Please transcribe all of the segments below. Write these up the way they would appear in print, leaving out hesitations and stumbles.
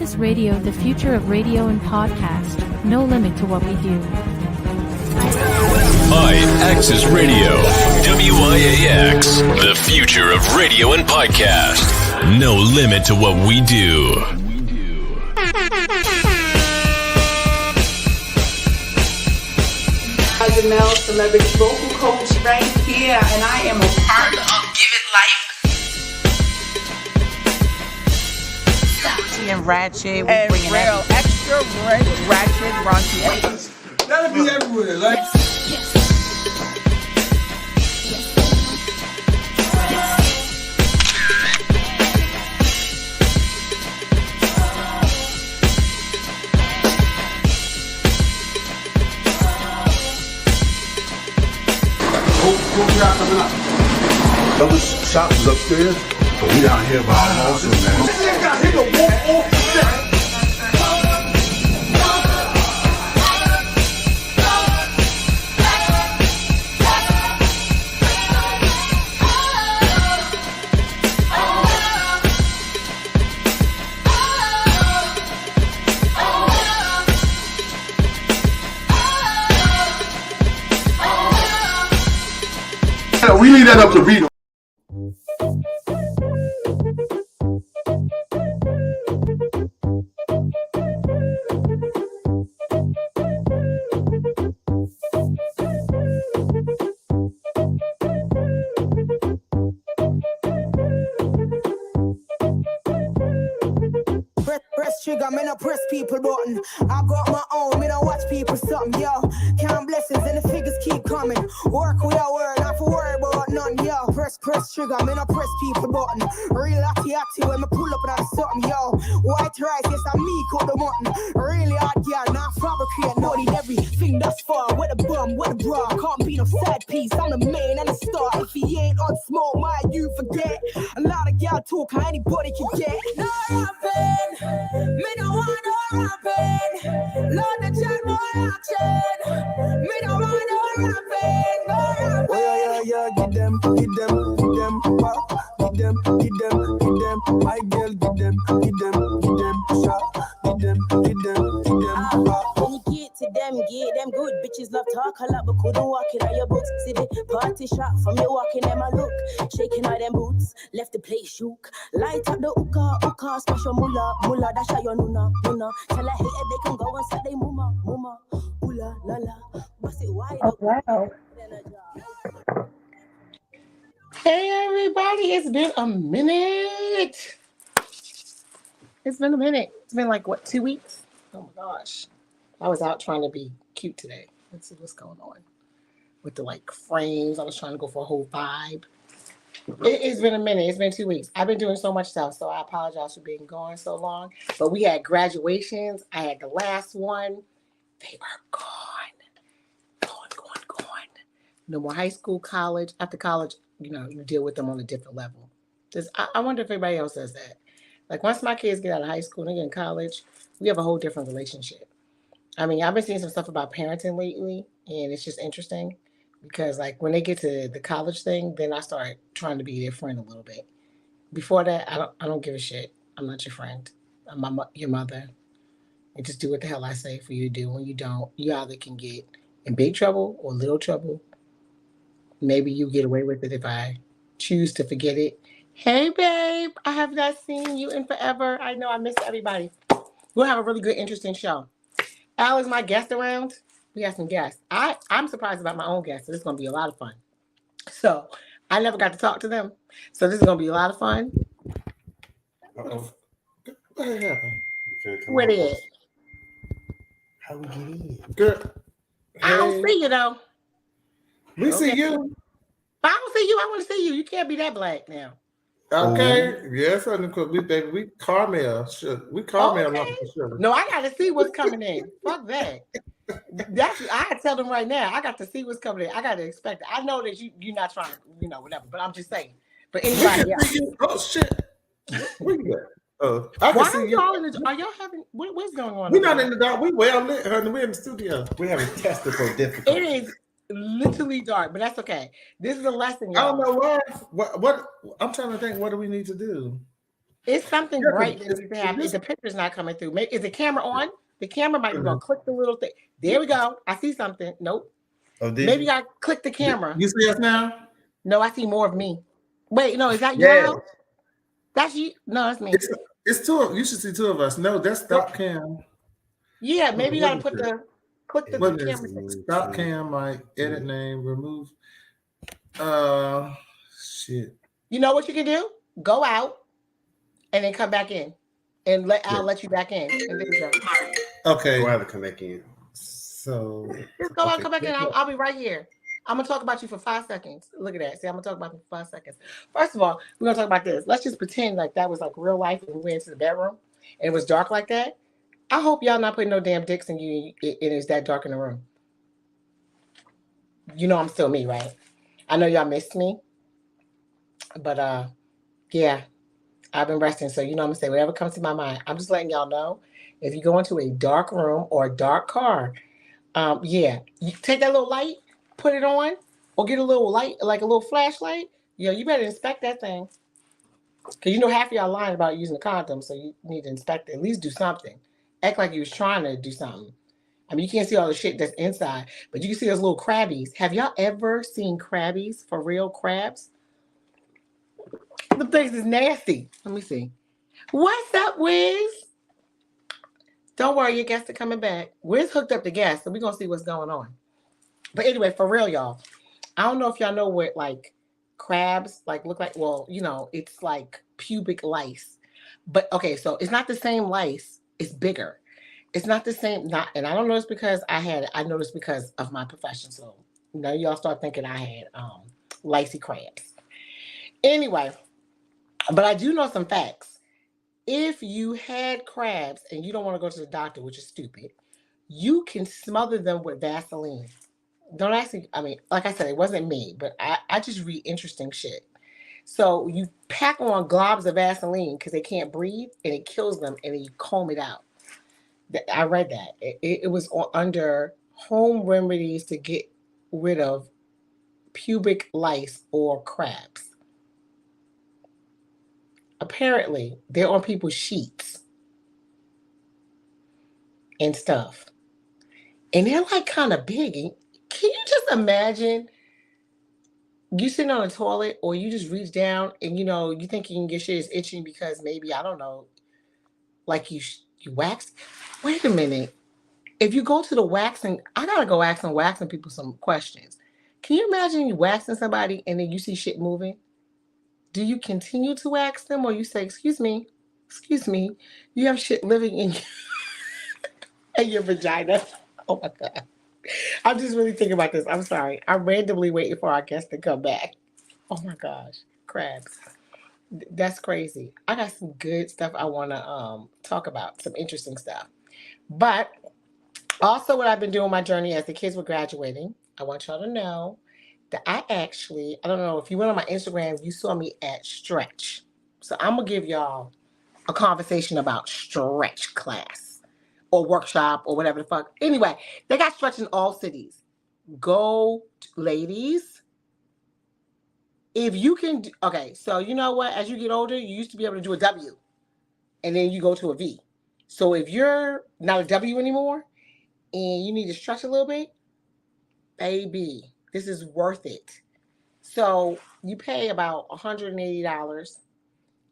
Axis Radio, the future of radio and podcast. No limit to what we do. Hi, Axis Radio. WIAX, the future of radio and podcast. No limit to what we do. Janelle, celebrity vocal coach right here, and I am a part of Give It Life. And ratchet, we And bringing real extra ratchet, raunchy. That'll be everywhere, like. What we got coming up? Those shops is upstairs, but we down here by also, man. This nigga got hit the wall off the set. We leave that up to Rita. Press trigger, me no press people button. I got my own, me no watch people something, yo. Count blessings and the figures keep coming. Work with our word, not for worry about none, yo. Press trigger, me no press people button. Real atty when me pull up and something, yo. White rice, yes, I me cook the mutton. Really hard, yeah, not fabricate, no need everything that's far. With a bum, with a bra, can't be no side piece. I'm the main and the star. If he ain't on smoke, my you forget. A lot of y'all talk, how anybody can get. No rapping, me no want no rapping. Lord the chat more action. Me no want no rapping, no rapping. Oh yeah, get them, pop, get them, my girl, get them, shot, get them, pop. When you get them good bitches love talk a lot, but couldn't walk in on your boots. See the party shot from you walking them a look, shaking all them boots, left the place shook. Light up the hookah, smash your mullah, dash out your nuna. Tell her hey, they can go and say they muma, oola la la, bust it wide up. Wow. Hey everybody, it's been a minute. It's been like, what, 2 weeks? Oh my gosh. I was out trying to be cute today. Let's see what's going on with the like frames. I was trying to go for a whole vibe. It's been a minute. It's been 2 weeks. I've been doing so much stuff, so I apologize for being gone so long. But we had graduations. I had the last one. They are gone. No more high school, college. After college, you deal with them on a different level. I wonder if everybody else does that. Like once my kids get out of high school and they get in college, we have a whole different relationship. I mean, I've been seeing some stuff about parenting lately, and it's just interesting because like when they get to the college thing, then I start trying to be their friend a little bit. Before that, I don't give a shit. I'm not your friend. I'm your mother. And just do what the hell I say for you to do. When you don't, you either can get in big trouble or little trouble. Maybe you get away with it if I choose to forget it. Hey, babe, I have not seen you in forever. I know I miss everybody. We'll have a really good, interesting show. Al is my guest around. We have some guests. I'm surprised about my own guests, so this is going to be a lot of fun. So I never got to talk to them. So this is going to be a lot of fun. Uh-oh. What happened? What is it? How we get in? Girl. I don't see you, though. We see you. If I don't see you, I want to see you. You can't be that black now. Okay. Yes, because we Carmel. We Carmel. Okay. No, I got to see what's coming in. Fuck that. I tell them right now. I got to see what's coming in. I got to expect it. I know that you're not trying to, whatever. But I'm just saying. But anybody else. Oh shit. Where you at? I can see you. Are y'all having? What's going on? We're not in the dark. We well lit, honey. We're in the studio. We haven't tested for difficult. It is literally dark, but that's okay. This is a lesson. Y'all. I don't know why. What? I'm trying to think. What do we need to do? It's something Yeah, bright 'cause that needs to happen. this, The picture's not coming through. Is the camera on? The camera might be uh, on. Click the little thing. There we go. I see something. Nope. Oh, did Maybe you? I click the camera. you see us now? No, I see more of me. Wait, no, is that your Yeah. house? That's you? No, that's me. It's two. You should see two of us. No, that's stop cam. Yeah, Hold on, maybe you what gotta is put it? click the What is camera. it? Stop cam? My edit name. Remove. Shit. You know what you can do? Go out and then come back in, and I'll let you back in. And there you go. Okay. Go have to come back in. So Just go out, Okay. come back in. I'll be right here. I'm gonna talk about you for 5 seconds. Look at that. See, I'm gonna talk about you for 5 seconds. First of all, we're gonna talk about this. Let's just pretend like that was like real life and we went into the bedroom and it was dark like that. I hope y'all not putting no damn dicks in you and it's that dark in the room. You know I'm still me, right? I know y'all missed me. But yeah, I've been resting. So you know I'm gonna say whatever comes to my mind. I'm just letting y'all know if you go into a dark room or a dark car, yeah, you take that little light, put it on, or get a little light, like a little flashlight. Yeah, you better inspect that thing. Because you know half of y'all lying about using a condom, so you need to inspect it. At least do something. Act like you was trying to do something. I mean, you can't see all the shit that's inside, but you can see those little crabbies. Have y'all ever seen crabbies, for real crabs? The things is nasty. Let me see. What's up, Wiz? Don't worry, your guests are coming back. Wiz hooked up the guests, so we're going to see what's going on. But anyway, for real, y'all. I don't know if y'all know what, like, crabs, like, look like. Well, you know, it's like pubic lice. But, okay, so it's not the same lice. It's bigger. It's not the same. And I don't know it's because I noticed because of my profession. So, now y'all start thinking I had licey crabs. Anyway, but I do know some facts. If you had crabs and you don't want to go to the doctor, which is stupid, you can smother them with Vaseline. Don't ask me. I mean, like I said, it wasn't me, but I just read interesting shit. So you pack on globs of Vaseline because they can't breathe and it kills them and then you comb it out. I read that. It was under home remedies to get rid of pubic lice or crabs. Apparently, they're on people's sheets and stuff. And they're like kind of big. Can you just imagine you sitting on a toilet or you just reach down and you know you think you can get shit is itching because maybe I don't know, like you wax. Wait a minute. If you go to the waxing, I gotta go waxing people some questions. Can you imagine you waxing somebody and then you see shit moving? Do you continue to wax them or you say, excuse me, you have shit living in your vagina? Oh my God. I'm just really thinking about this. I'm sorry. I'm randomly waiting for our guest to come back. Oh my gosh. Crabs. That's crazy. I got some good stuff I want to talk about, some interesting stuff. But also what I've been doing my journey as the kids were graduating, I want y'all to know that I don't know if you went on my Instagram, you saw me at Stretch. So I'm going to give y'all a conversation about Stretch class or workshop or whatever the fuck. Anyway, they got Stretch in all cities. Go, ladies. If you can, okay, so you know what? As you get older, you used to be able to do a W and then you go to a V. So if you're not a W anymore and you need to stretch a little bit, baby, this is worth it. So you pay about $180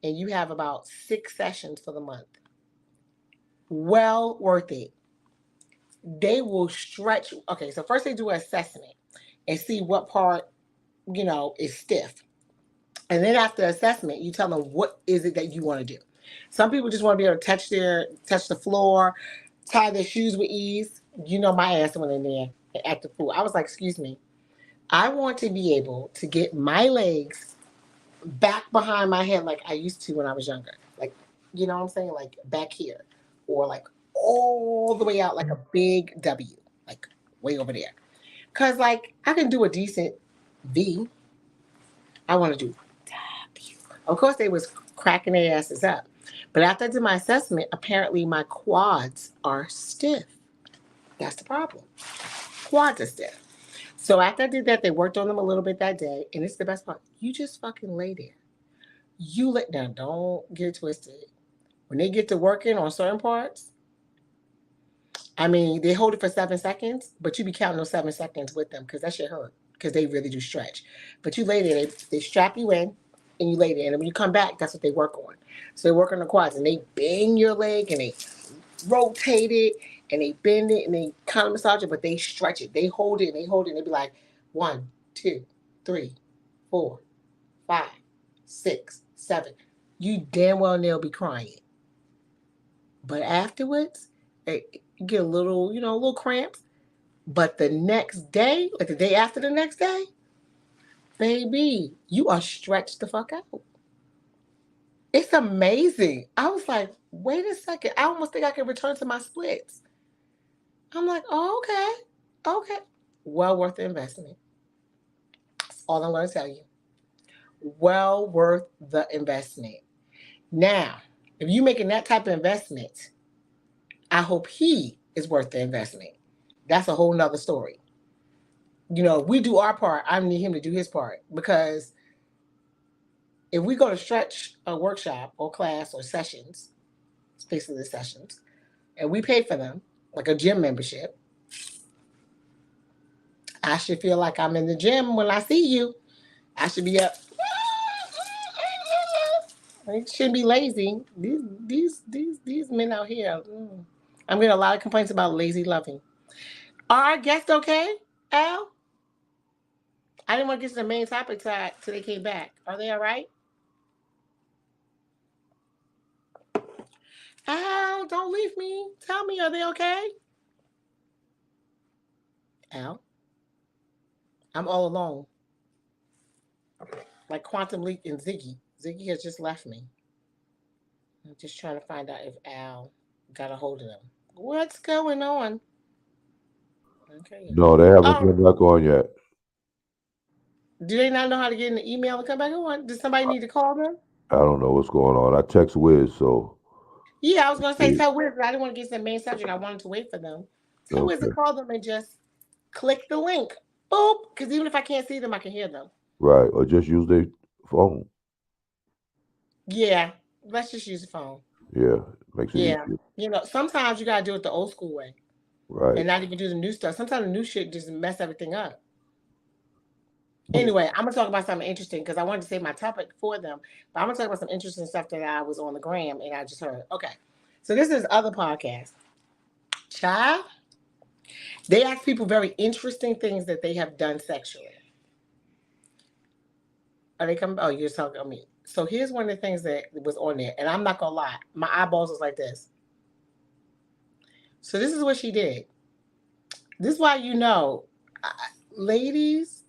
and you have about 6 sessions for the month. Well worth it. They will stretch. Okay, so first they do an assessment and see what part, is stiff. And then after assessment, you tell them what is it that you want to do. Some people just want to be able to touch the floor, tie their shoes with ease. You know, my ass went in there and acted fool. I was like, excuse me. I want to be able to get my legs back behind my head like I used to when I was younger. Like, you know what I'm saying? Like back here. Or like all the way out like a big W. Like way over there. Because like I can do a decent V. I want to do W. Of course they was cracking their asses up. But after I did my assessment, apparently my quads are stiff. That's the problem. Quads are stiff. So after I did that, they worked on them a little bit that day. And it's the best part. You just fucking lay there. Now, don't get it twisted. When they get to working on certain parts, I mean, they hold it for 7 seconds, but you be counting those 7 seconds with them because that shit hurt because they really do stretch. But you lay there, they strap you in, and you lay there, and when you come back, that's what they work on. So they work on the quads, and they bend your leg, and they rotate it, and they bend it, and they kind of massage it, but they stretch it. They hold it, and they hold it, and they be like 1, 2, 3, 4, 5, 6, 7. You damn well they'll be crying. But afterwards, you get a little, a little cramps. But the next day, like the day after the next day, baby, you are stretched the fuck out. It's amazing. I was like, wait a second. I almost think I can return to my splits. I'm like, oh, okay. Well worth the investment. That's all I'm going to tell you. Well worth the investment. Now, if you're making that type of investment, I hope he is worth the investment. That's a whole nother story. We do our part. I need him to do his part because if we go to stretch a workshop or class or sessions, it's basically the sessions, and we pay for them, like a gym membership, I should feel like I'm in the gym when I see you. I should be up. I shouldn't be lazy. These men out here. I'm getting a lot of complaints about lazy loving. Are our guests okay, Al? I didn't want to get to the main topic till they came back. Are they all right? Al, don't leave me. Tell me, are they okay? Al, I'm all alone. Like Quantum Leap and Ziggy. Ziggy has just left me. I'm just trying to find out if Al got a hold of them. What's going on? Okay. No, they haven't come back on yet. Do they not know how to get in the email and come back on? Does somebody need to call them? I don't know what's going on. I text Wiz, so. Yeah, I was going to say, tell Wiz, but I didn't want to get to the main subject. I wanted to wait for them. Tell Wiz to call them and just click the link. Boop. Because even if I can't see them, I can hear them. Right. Or just use their phone. Yeah. Let's just use the phone. Yeah. Makes it easier. Sometimes you got to do it the old school way. Right. And not even do the new stuff. Sometimes the new shit just mess everything up. Anyway, I'm going to talk about something interesting because I wanted to say my topic for them. But I'm going to talk about some interesting stuff that I was on the gram and I just heard. Okay. So this is other podcast. Child, they ask people very interesting things that they have done sexually. Are they coming? Oh, you're talking about me. So here's one of the things that was on there. And I'm not going to lie. My eyeballs was like this. So this is what she did. This is why ladies,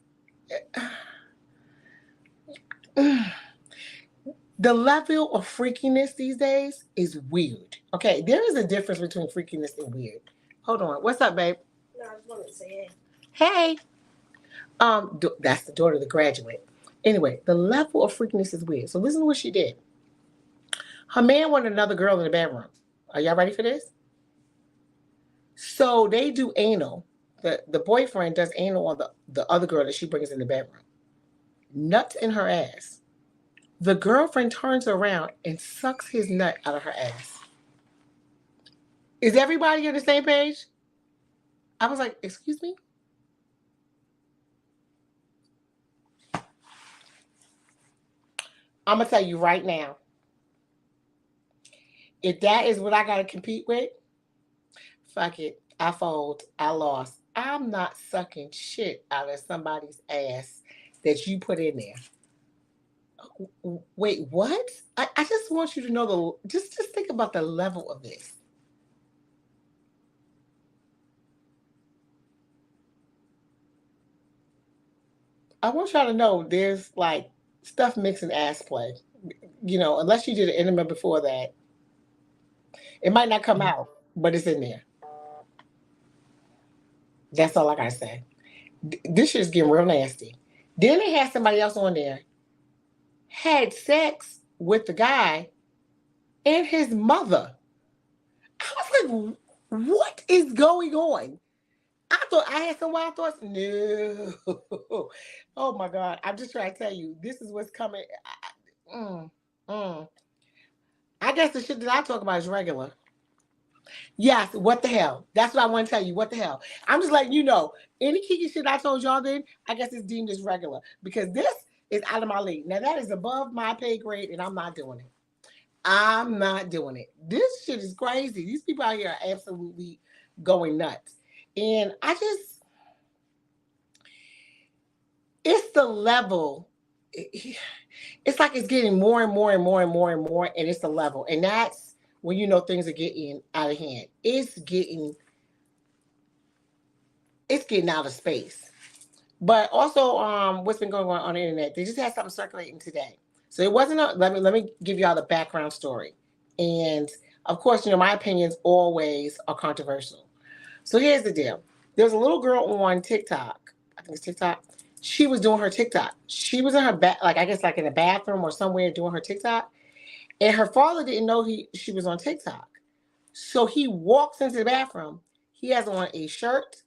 the level of freakiness these days is weird. Okay, there is a difference between freakiness and weird. Hold on. What's up, babe? No, I just wanted to say hey. That's the daughter of the graduate. Anyway, the level of freakiness is weird. So listen to what she did. Her man wanted another girl in the bedroom. Are y'all ready for this? So they do anal. The boyfriend does anal on the other girl that she brings in the bedroom. Nuts in her ass. The girlfriend turns around and sucks his nut out of her ass. Is everybody on the same page? I was like, excuse me? I'm going to tell you right now. If that is what I got to compete with, fuck it. I fold. I lost. I'm not sucking shit out of somebody's ass that you put in there. Wait, what? I just want you to know just think about the level of this. I want y'all to know there's like stuff mixing ass play. Unless you did an enema before that, it might not come out, but it's in there. That's all I gotta say. This shit's getting real nasty. Then they had somebody else on there, had sex with the guy and his mother. I was like, what is going on? I thought I had some wild thoughts. No. Oh my God. I'm just trying to tell you, this is what's coming. I guess the shit that I talk about is regular. Yes, what the hell? That's what I want to tell you. What the hell? I'm just letting you know. Any kiki shit I told y'all then, I guess it's deemed as regular. Because this is out of my league. Now that is above my pay grade, and I'm not doing it. I'm not doing it. This shit is crazy. These people out here are absolutely going nuts. And it's the level. It's like it's getting more and more and more and more and more, and it's the level. And that's when you know things are getting out of hand. It's getting out of space. But also, what's been going on the internet? They just had something circulating today. So it wasn't let me give y'all the background story. And of course, my opinions always are controversial. So here's the deal. There's a little girl on TikTok. I think it's TikTok. She was doing her TikTok. She was in her in the bathroom or somewhere doing her TikTok. And her father didn't know she was on TikTok. So he walks into the bathroom. He has on a shirt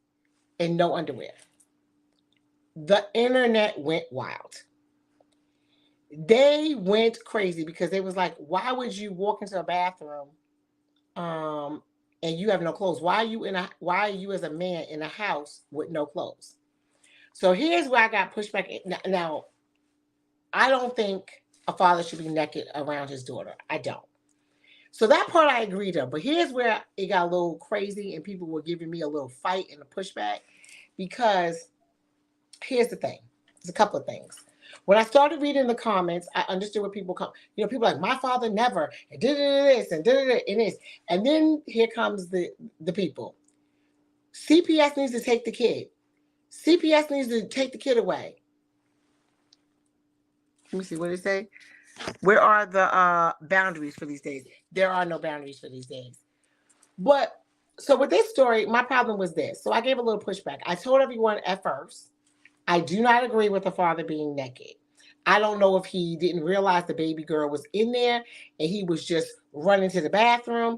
and no underwear. The internet went wild. They went crazy because they was like, why would you walk into a bathroom and you have no clothes? Why are you as a man in a house with no clothes? So here's where I got pushed back. Now, I don't think a father should be naked around his daughter. I don't. So that part I agreed on. But here's where it got a little crazy and people were giving me a little fight and a pushback because here's the thing. There's a couple of things. When I started reading the comments, I understood what people come. People like, my father never, and did this, and did it, and this. And then here comes the people. CPS needs to take the kid. CPS needs to take the kid away. Let me see, what did it say? Where are the boundaries for these days? There are no boundaries for these days. But, so with this story, my problem was this. So I gave a little pushback. I told everyone at first, I do not agree with the father being naked. I don't know if he didn't realize the baby girl was in there and he was just running to the bathroom.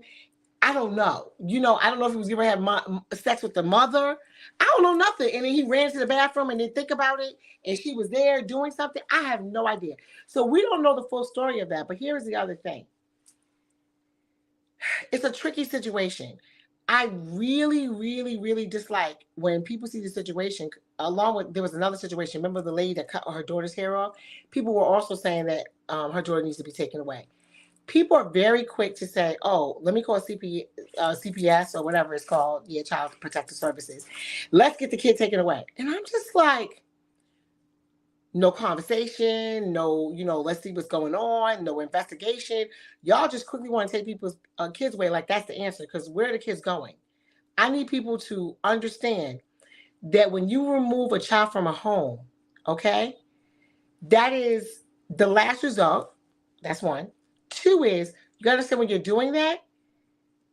I don't know. I don't know if he was going to have sex with the mother. I don't know nothing. And then he ran to the bathroom and didn't think about it. And she was there doing something. I have no idea. So we don't know the full story of that. But here's the other thing. It's a tricky situation. I really, really, really dislike when people see the situation, there was another situation. Remember the lady that cut her daughter's hair off? People were also saying that her daughter needs to be taken away. People are very quick to say, oh, let me call CPS or whatever it's called, Child Protective Services. Let's get the kid taken away. And I'm just like, no conversation, no, let's see what's going on, no investigation. Y'all just quickly want to take people's kids away like that's the answer, because where are the kids going? I need people to understand that when you remove a child from a home, okay, that is the last result. That's one. Two is, you got to understand when you're doing that,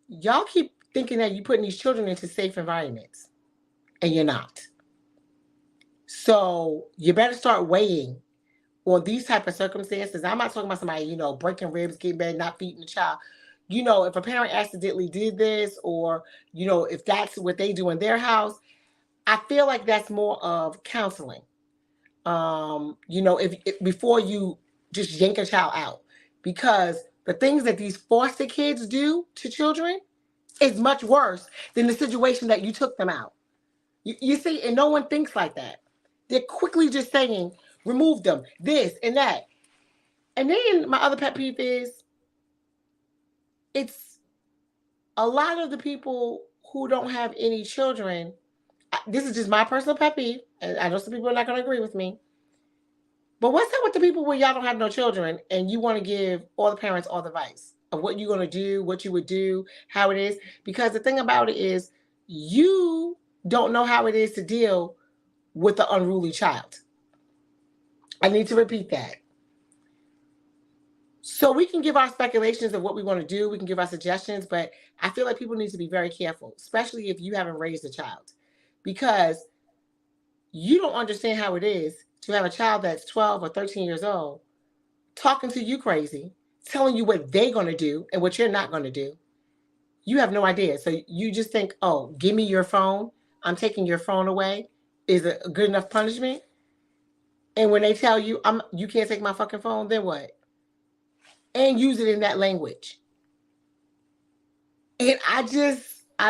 y'all keep thinking that you're putting these children into safe environments, and you're not. So you better start weighing on these type of circumstances. I'm not talking about somebody, breaking ribs, getting bad, not feeding the child. If a parent accidentally did this, or, if that's what they do in their house, I feel like that's more of counseling. If before you just yank a child out, because the things that these foster kids do to children is much worse than the situation that you took them out. You see, and no one thinks like that. They're quickly just saying, remove them, this and that. And then my other pet peeve is, it's a lot of the people who don't have any children. This is just my personal pet peeve, and I know some people are not going to agree with me. But what's up with the people where y'all don't have no children and you want to give all the parents all the advice of what you're going to do, what you would do, how it is? Because the thing about it is, you don't know how it is to deal with an unruly child. I need to repeat that. So we can give our speculations of what we want to do. We can give our suggestions, but I feel like people need to be very careful, especially if you haven't raised a child, because you don't understand how it is to have a child that's 12 or 13 years old talking to you crazy, telling you what they're going to do and what you're not going to do. You have no idea. So you just think, oh, give me your phone. I'm taking your phone away. Is it a good enough punishment? And when they tell you, you can't take my fucking phone, then what? and use it in that language. And I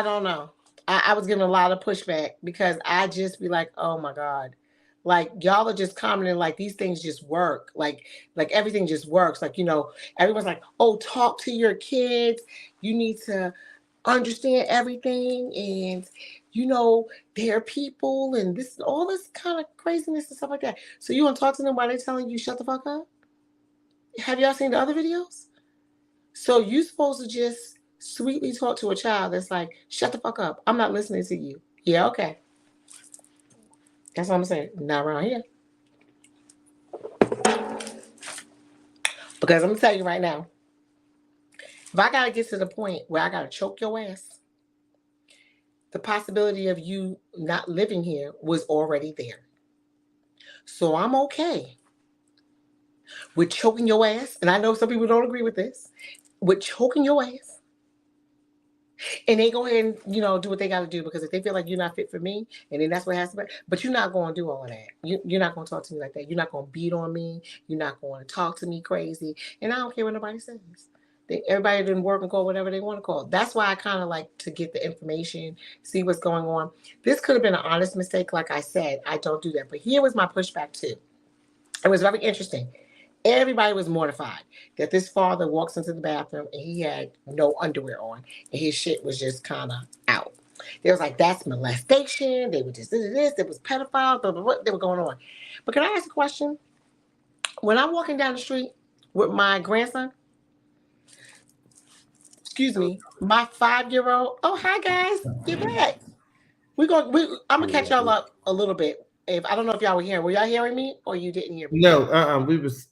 don't know. I was getting a lot of pushback because I just be like, oh my God. Like y'all are just commenting like these things just work. Like everything just works. Like, everyone's like, oh, talk to your kids. You need to understand everything. And, they're people and this all this kind of craziness and stuff like that. So you want to talk to them while they're telling you shut the fuck up? Have y'all seen the other videos? So you supposed to just sweetly talk to a child that's like, shut the fuck up. I'm not listening to you. Yeah, okay. That's what I'm saying. Not around here. Because I'm going to tell you right now, if I got to get to the point where I got to choke your ass, the possibility of you not living here was already there. So I'm okay with choking your ass. And I know some people don't agree with this. With choking your ass. And they go ahead and, do what they got to do because if they feel like you're not fit for me, and then that's what has to be. But you're not going to do all of that. You're not going to talk to me like that. You're not going to beat on me. You're not going to talk to me crazy. And I don't care what nobody says. Everybody didn't work and call whatever they want to call. That's why I kind of like to get the information, see what's going on. This could have been an honest mistake. Like I said, I don't do that. But here was my pushback too. It was very interesting. Everybody was mortified that this father walks into the bathroom and he had no underwear on and his shit was just kind of out. They was like, that's molestation. They were just this. It was pedophile. Blah, blah, blah. They were going on. But can I ask a question? When I'm walking down the street with my grandson, my 5-year-old. Oh, hi guys, get back. I'm gonna catch y'all up a little bit. If I don't know if y'all were hearing, were y'all hearing me or you didn't hear me? No, we was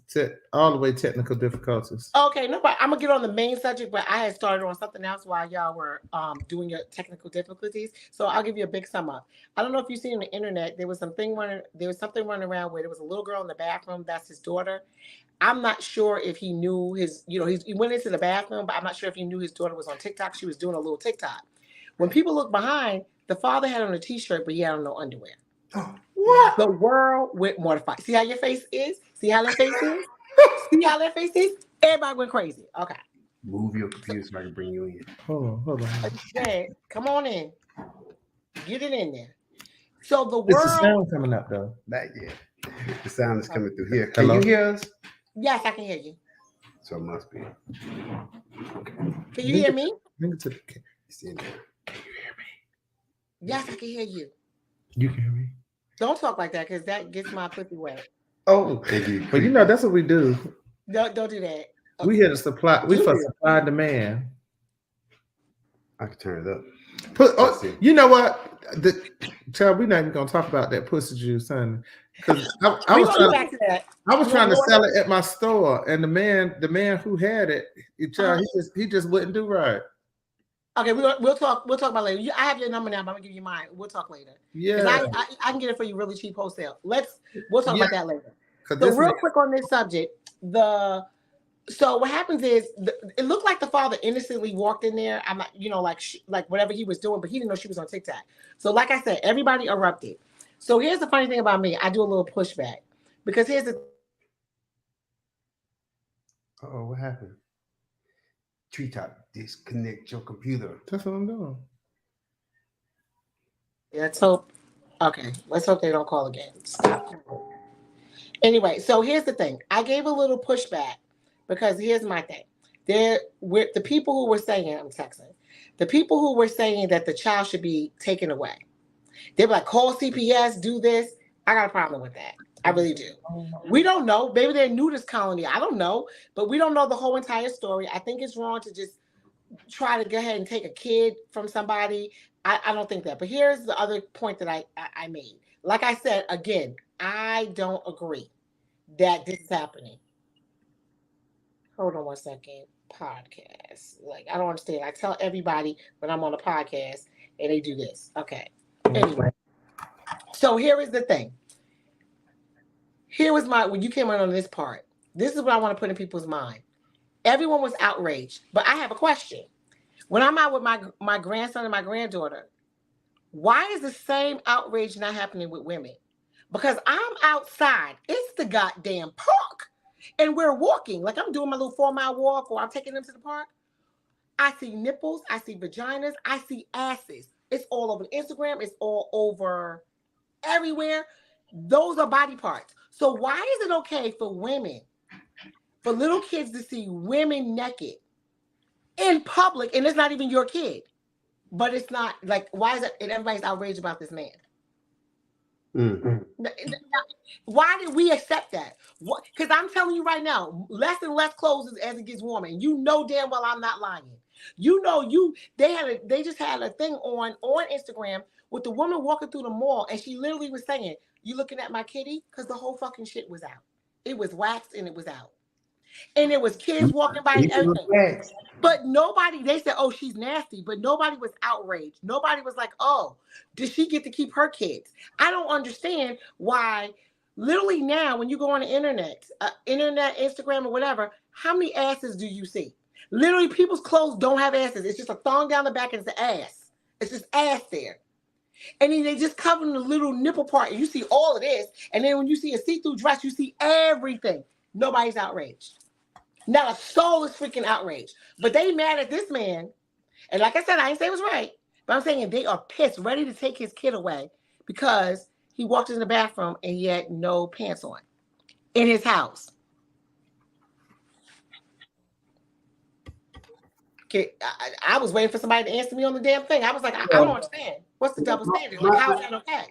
all the way technical difficulties. Okay, no, but I'm gonna get on the main subject, but I had started on something else while y'all were doing your technical difficulties. So I'll give you a big sum up. I don't know if you've seen on the internet, there was something running around where there was a little girl in the bathroom. That's his daughter. I'm not sure if he knew he went into the bathroom, but I'm not sure if he knew his daughter was on TikTok. She was doing a little TikTok. When people look behind, the father had on a t-shirt, but he had on no underwear. What? The world went mortified. See how your face is? See how that face is? See how that face is? Everybody went crazy. Okay. Move your computer so I can bring you in. Hold on. Okay, come on in. Get it in there. So the world. It's the sound coming up though. Not yet. The sound is coming through here. Hello? Can you hear us? Yes, I can hear you. So it must be. Can you hear me? It's in there. Can you hear me? Yes, I can hear you. You can hear me? Don't talk like that because that gets my pussy wet. Oh, but that's what we do. Don't do that. Okay. We here to supply. We for supply and demand. I can turn it up. You know what? Child, we're not even gonna talk about that pussy juice, honey. Because I was trying to sell it at my store, and the man who had it, child, he just wouldn't do right. Okay, we'll talk about later. I have your number now, but I'm gonna give you mine. We'll talk later. Yeah, I can get it for you really cheap wholesale. We'll talk about that later. So real quick on this subject, so what happens is it looked like the father innocently walked in there. I'm not, like whatever he was doing, but he didn't know she was on TikTok. So like I said, everybody erupted. So here's the funny thing about me. I do a little pushback because here's the. Oh, what happened? Treetop, disconnect your computer. That's what I'm doing. Let's hope they don't call again. Stop. Anyway, so here's the thing. I gave a little pushback because here's my thing. The people who were saying, I'm texting, the people who were saying that the child should be taken away. They were like, call CPS, do this. I got a problem with that. I really do. We don't know. Maybe they're new to this colony. I don't know. But we don't know the whole entire story. I think it's wrong to just try to go ahead and take a kid from somebody. I don't think that. But here's the other point that I made. Like I said, again, I don't agree that this is happening. Hold on 1 second. Podcast. Like, I don't understand. I tell everybody when I'm on a podcast and they do this. Okay. Anyway. So here is the thing. Here was when you came on this part. This is what I want to put in people's mind. Everyone was outraged, but I have a question. When I'm out with my grandson and my granddaughter, why is the same outrage not happening with women? Because I'm outside. It's the goddamn park. And we're walking, like I'm doing my little 4-mile walk, or I'm taking them to the park. I see nipples, I see vaginas, I see asses. It's all over Instagram. It's all over everywhere. Those are body parts. So why is it okay for women, for little kids to see women naked in public, and it's not even your kid? But it's not like, why is it? And everybody's outraged about this man. Why did we accept that? Because I'm telling you right now, less and less clothes as it gets warmer, and you know damn well I'm not lying. You know, they just had a thing on Instagram with the woman walking through the mall, and she literally was saying, "You looking at my kitty?" Because the whole fucking shit was out. It was waxed and it was out, and it was kids walking by and everything. But nobody, they said, "Oh, she's nasty," but nobody was outraged. Nobody was like, "Oh, did she get to keep her kids?" I don't understand why. Literally now, when you go on the internet, Instagram or whatever, how many asses do you see? Literally, people's clothes don't have asses. It's just a thong down the back and it's the ass. It's just ass there. And then they just cover the little nipple part and you see all of this. And then when you see a see-through dress, you see everything. Nobody's outraged. Not a soul is freaking outraged. But they mad at this man. And like I said, I didn't say it was right. But I'm saying they are pissed, ready to take his kid away because he walked in the bathroom and he had no pants on in his house. Okay, I was waiting for somebody to answer me on the damn thing. I was like, I don't understand. What's the double standard? Like, how is that okay?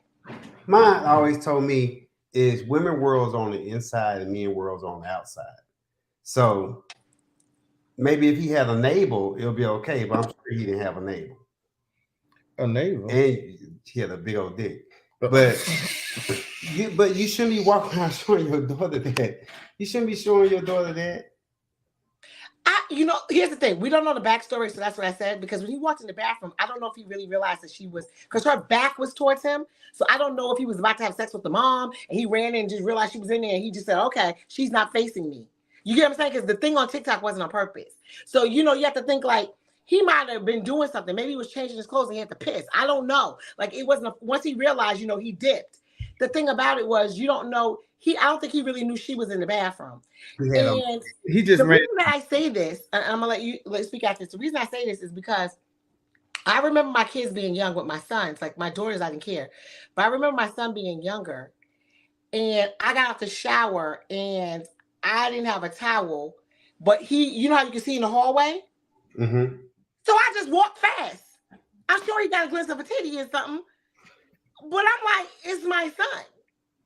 Mine always told me is women world's on the inside and men world's on the outside. So maybe if he had a navel, it'll be okay. But I'm sure he didn't have a navel. A navel? And he had a big old dick. But you shouldn't be walking around showing your daughter that. You shouldn't be showing your daughter that. Here's the thing. We don't know the backstory, so that's what I said. Because when he walked in the bathroom, I don't know if he really realized that she was, because her back was towards him. So I don't know if he was about to have sex with the mom, and he ran in and just realized she was in there, and he just said, okay, she's not facing me. You get what I'm saying? Because the thing on TikTok wasn't on purpose. So, you have to think like, he might have been doing something. Maybe he was changing his clothes and he had to piss. I don't know. Like, it wasn't, once he realized, he dipped. The thing about it was, you don't know, I don't think he really knew she was in the bathroom. And he just the reason that I say this, and I'm gonna let you speak after this. The reason I say this is because I remember my kids being young with my sons. Like my daughters, I didn't care, but I remember my son being younger, and I got out the shower and I didn't have a towel, but he, how you can see in the hallway. Mm-hmm. So I just walked fast. I'm sure he got a glimpse of a titty or something, but I'm like, it's my son,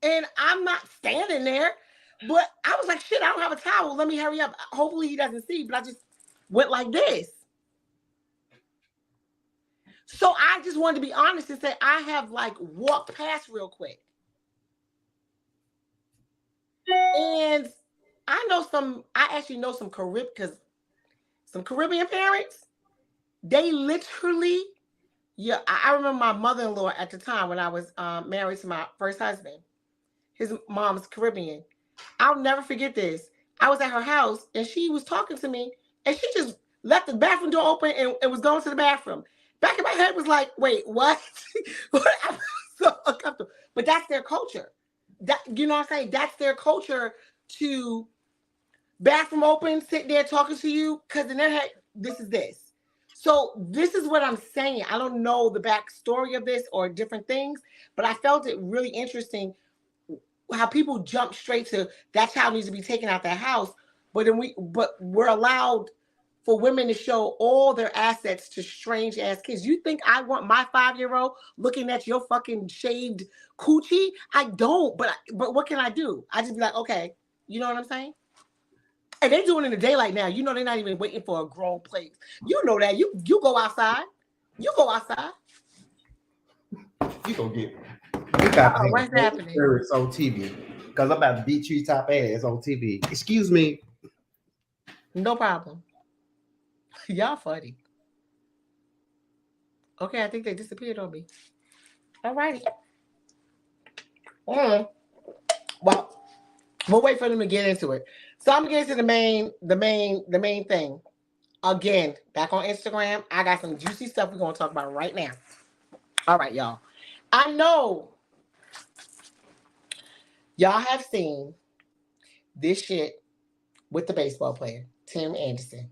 and I'm not standing there. But I was like, shit, I don't have a towel. Let me hurry up. Hopefully he doesn't see, but I just went like this. So I just wanted to be honest and say I have like walked past real quick. And I actually know some Caribbean parents. They literally, I remember my mother-in-law at the time when I was married to my first husband. His mom's Caribbean. I'll never forget this. I was at her house and she was talking to me and she just left the bathroom door open and was going to the bathroom. Back in my head was like, wait, what? I was so uncomfortable. But that's their culture. That, you know what I'm saying? That's their culture, to bathroom open, sit there talking to you, because in their head, this is this. So this is what I'm saying. I don't know the backstory of this or different things, but I felt it really interesting how people jump straight to that child needs to be taken out their house, but we're allowed for women to show all their assets to strange ass kids. You think I want my 5-year-old looking at your fucking shaved coochie? I don't, but what can I do? I just be like, okay, you know what I'm saying? And they're doing it in the daylight now. They're not even waiting for a grown place. You know that. You go outside. You go outside. You gonna get. What's happening? It's on TV because I'm about to beat you top ass on TV. Excuse me. No problem. Y'all funny. Okay, I think they disappeared on me. All righty. Well, we'll wait for them to get into it. So I'm gonna get into the main thing. Again, back on Instagram, I got some juicy stuff we're gonna talk about right now. All right, y'all. I know y'all have seen this shit with the baseball player, Tim Anderson,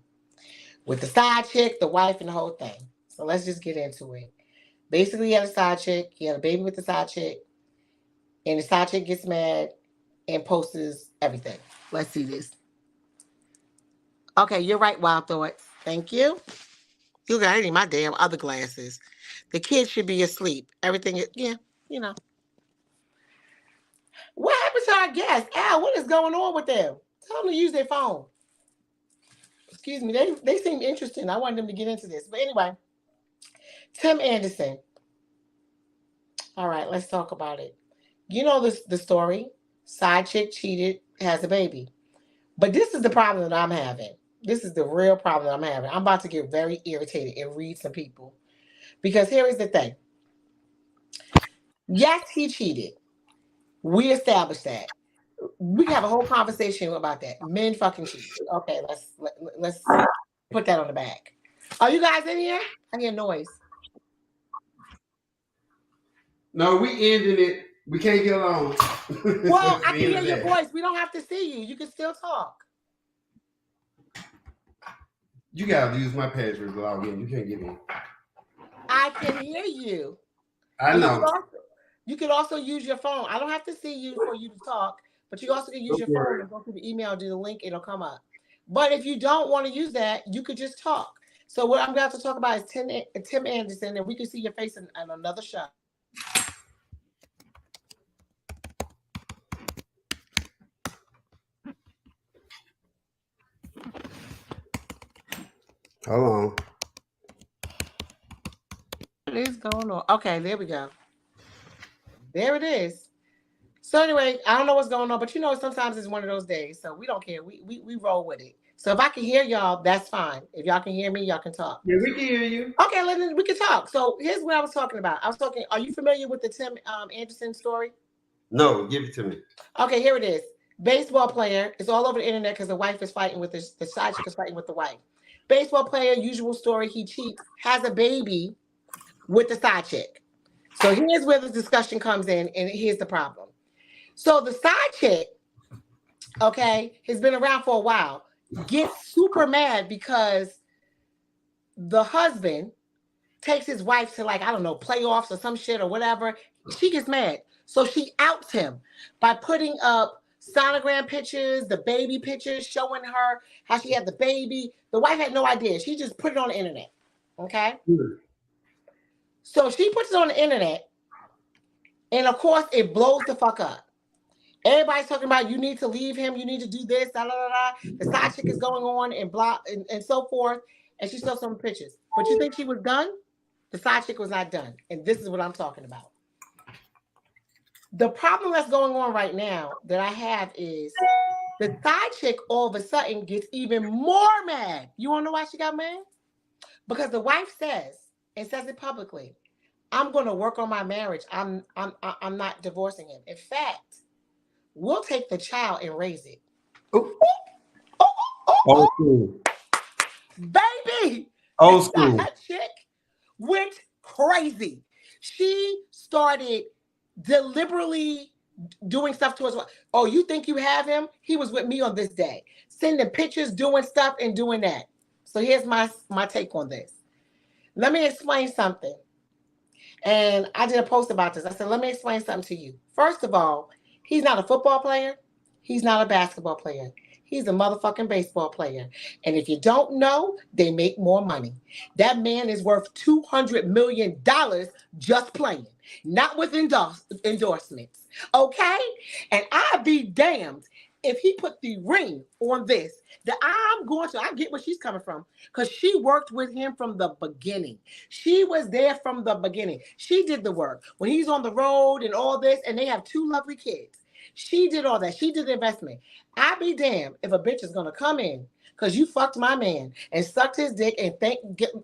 with the side chick, the wife, and the whole thing. So let's just get into it. Basically, he had a side chick. He had a baby with the side chick. And the side chick gets mad and posts everything. Let's see this. Okay, you're right, Wild Thoughts. Thank you. You got any my damn other glasses. The kids should be asleep. Everything is, yeah, you know. What happened to our guests? Al, what is going on with them? Tell them to use their phone. Excuse me. They seem interesting. I wanted them to get into this. But anyway, Tim Anderson. All right, let's talk about it. You know the story. Side chick cheated, has a baby. But this is the problem that I'm having. This is the real problem that I'm having. I'm about to get very irritated and read some people. Because here is the thing. Yes, he cheated. We established that. We have a whole conversation about that. Men fucking cheat. Okay, let's put that on the back. Are you guys in here? I hear noise. No, we ended it. We can't get along. Well, I can hear your voice. We don't have to see you. You can still talk. You gotta use my password to log in. You can't get in. I can hear you. I know. You can also use your phone. I don't have to see you for you to talk, but you also can use your phone and go to the email, do the link, it'll come up. But if you don't want to use that, you could just talk. So what I'm going to talk about is Tim Anderson, and we can see your face in another show. Hold on. What is going on? Okay, there we go. There it is. So anyway, I don't know what's going on, but you know, sometimes it's one of those days, so we don't care. We roll with it. So if I can hear y'all, that's fine. If y'all can hear me, y'all can talk. Yeah, we can hear you. Okay, we can talk. So here's what I was talking about. Are you familiar with the Tim Anderson story? No, give it to me. Okay, here it is. Baseball player. It's all over the internet because the wife is fighting with the side chick is fighting with the wife. Baseball player, usual story. He cheats, has a baby with the side chick. So here's where the discussion comes in, and here's the problem. So the side chick, okay, has been around for a while, gets super mad because the husband takes his wife to, like, I don't know, playoffs or some shit or whatever. She gets mad. So she outs him by putting up sonogram pictures, the baby pictures, showing her how she had the baby. The wife had no idea. She just put it on the internet, okay? So she puts it on the internet, and of course, it blows the fuck up. Everybody's talking about you need to leave him, you need to do this, da, da, da, da. The side chick is going on and blah and so forth, and she saw some pictures. But you think she was done? The side chick was not done, and this is what I'm talking about. The problem that's going on right now that I have is the side chick all of a sudden gets even more mad. You want to know why she got mad? Because the wife says it publicly, I'm going to work on my marriage. I'm not divorcing him. In fact, we'll take the child and raise it. Old school. Baby. Old school. That chick went crazy. She started deliberately doing stuff to us. Oh, you think you have him? He was with me on this day. Sending pictures, doing stuff, and doing that. So here's my take on this. Let me explain something. And I did a post about this. I said, let me explain something to you. First of all, he's not a football player. He's not a basketball player. He's a motherfucking baseball player. And if you don't know, they make more money. That man is worth $200 million just playing, not with endorsements. Okay? And I'd be damned if he put the ring on this, that I get where she's coming from, because she worked with him from the beginning. She was there from the beginning. She did the work. When he's on the road and all this, and they have 2 lovely kids. She did all that. She did the investment. I'd be damned if a bitch is going to come in because you fucked my man and sucked his dick and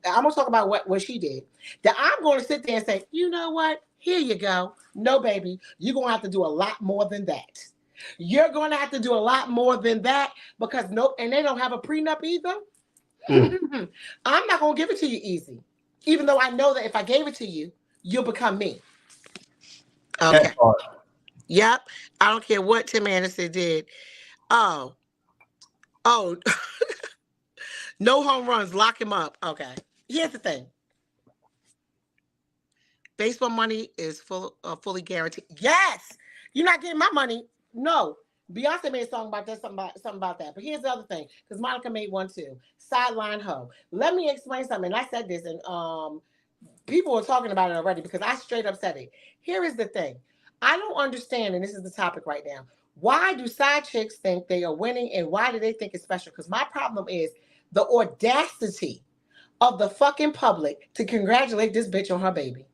I'm going to talk about what she did. That I'm going to sit there and say, you know what? Here you go. No, baby. You're going to have to do a lot more than that. You're going to have to do a lot more than that because and they don't have a prenup either. I'm not going to give it to you easy, even though I know that if I gave it to you, you'll become me. Okay. Yep. I don't care what Tim Anderson did. Oh, Oh, no home runs. Lock him up. Okay. Here's the thing. Baseball money is fully guaranteed. Yes. You're not getting my money. No. Beyonce made a song about that, something about that. But here's the other thing, because Monica made one too. Sideline hoe. Let me explain something. And I said this, and people were talking about it already because I straight up said it. Here is the thing. I don't understand, and this is the topic right now. Why do side chicks think they are winning, and why do they think it's special? Because my problem is the audacity of the fucking public to congratulate this bitch on her baby.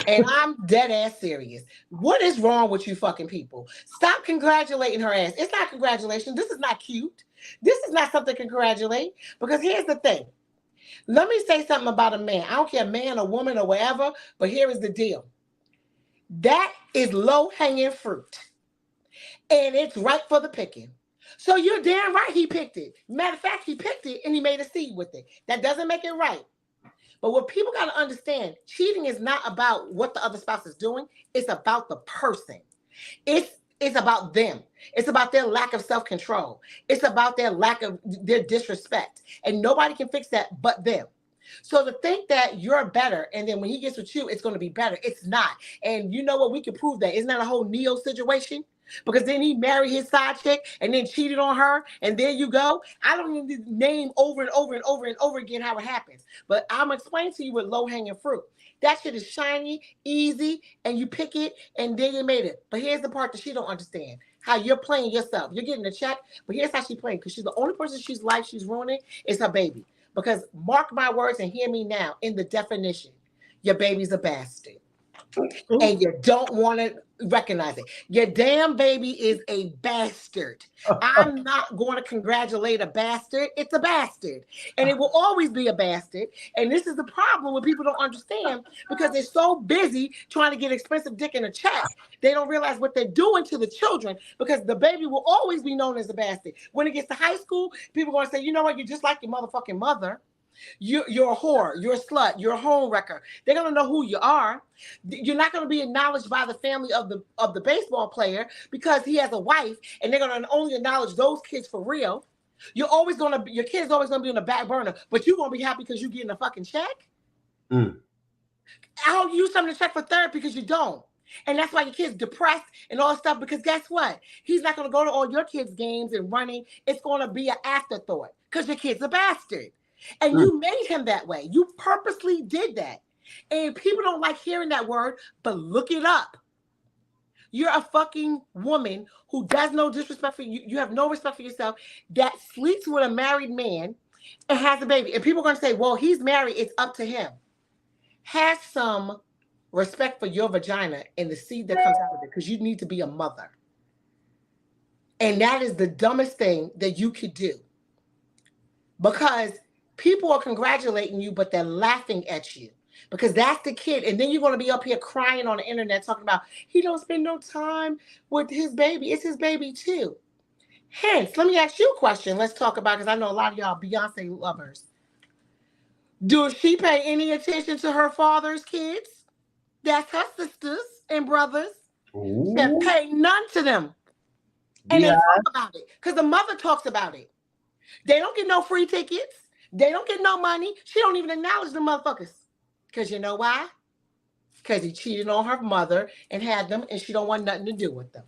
And I'm dead ass serious. What is wrong with you fucking people? Stop congratulating her ass. It's not congratulations. This is not cute. This is not something to congratulate. Because here's the thing. Let me say something about a man. I don't care, man or woman or whatever, but here is the deal. That is low-hanging fruit. And it's right for the picking. So you're damn right he picked it. Matter of fact, he picked it and he made a seed with it. That doesn't make it right. But what people got to understand, cheating is not about what the other spouse is doing. It's about the person. It's about them. It's about their lack of self-control. It's about their their disrespect. And nobody can fix that but them. So to think that you're better, and then when he gets with you, it's going to be better. It's not. And you know what? We can prove that. Isn't that a whole Neo situation? Because then he married his side chick and then cheated on her, and there you go. I don't even need to name over and over and over and over again how it happens. But I'm explaining to you with low-hanging fruit. That shit is shiny, easy, and you pick it, and then you made it. But here's the part that she don't understand. How you're playing yourself. You're getting a check, but here's how she's playing. Because she's the only person she's ruining is her baby. Because mark my words and hear me now, in the definition, your baby's a bastard. Ooh. And you don't want to recognize it. Your damn baby is a bastard. I'm not going to congratulate a bastard. It's a bastard. And it will always be a bastard. And this is the problem when people don't understand because they're so busy trying to get expensive dick in a check. They don't realize what they're doing to the children because the baby will always be known as a bastard. When it gets to high school, people are going to say, you know what? You're just like your motherfucking mother. You're a whore, you're a slut, you're a home wrecker. They're gonna know who you are. You're not gonna be acknowledged by the family of the baseball player because he has a wife, and they're gonna only acknowledge those kids for real. Your kid's always gonna be on the back burner, but you're gonna be happy because you're getting a fucking check. I don't use something to check for therapy because you don't. And that's why your kid's depressed and all that stuff, because guess what? He's not gonna go to all your kids' games and running. It's gonna be an afterthought because your kid's a bastard. And you made him that way. You purposely did that. And people don't like hearing that word, but look it up. You're a fucking woman who does no disrespect for you. You have no respect for yourself, that sleeps with a married man and has a baby. And people are going to say, well, he's married. It's up to him. Have some respect for your vagina and the seed that comes out of it, because you need to be a mother. And that is the dumbest thing that you could do. Because people are congratulating you, but they're laughing at you because that's the kid. And then you're going to be up here crying on the internet talking about he don't spend no time with his baby. It's his baby too. Hence, let me ask you a question. Let's talk about, because I know a lot of y'all Beyonce lovers. Does she pay any attention to her father's kids? That's her sisters and brothers. Ooh. That pay none to them. And they talk about it because the mother talks about it. They don't get no free tickets. They don't get no money. She don't even acknowledge the motherfuckers. Because you know why? Because he cheated on her mother and had them, and she don't want nothing to do with them.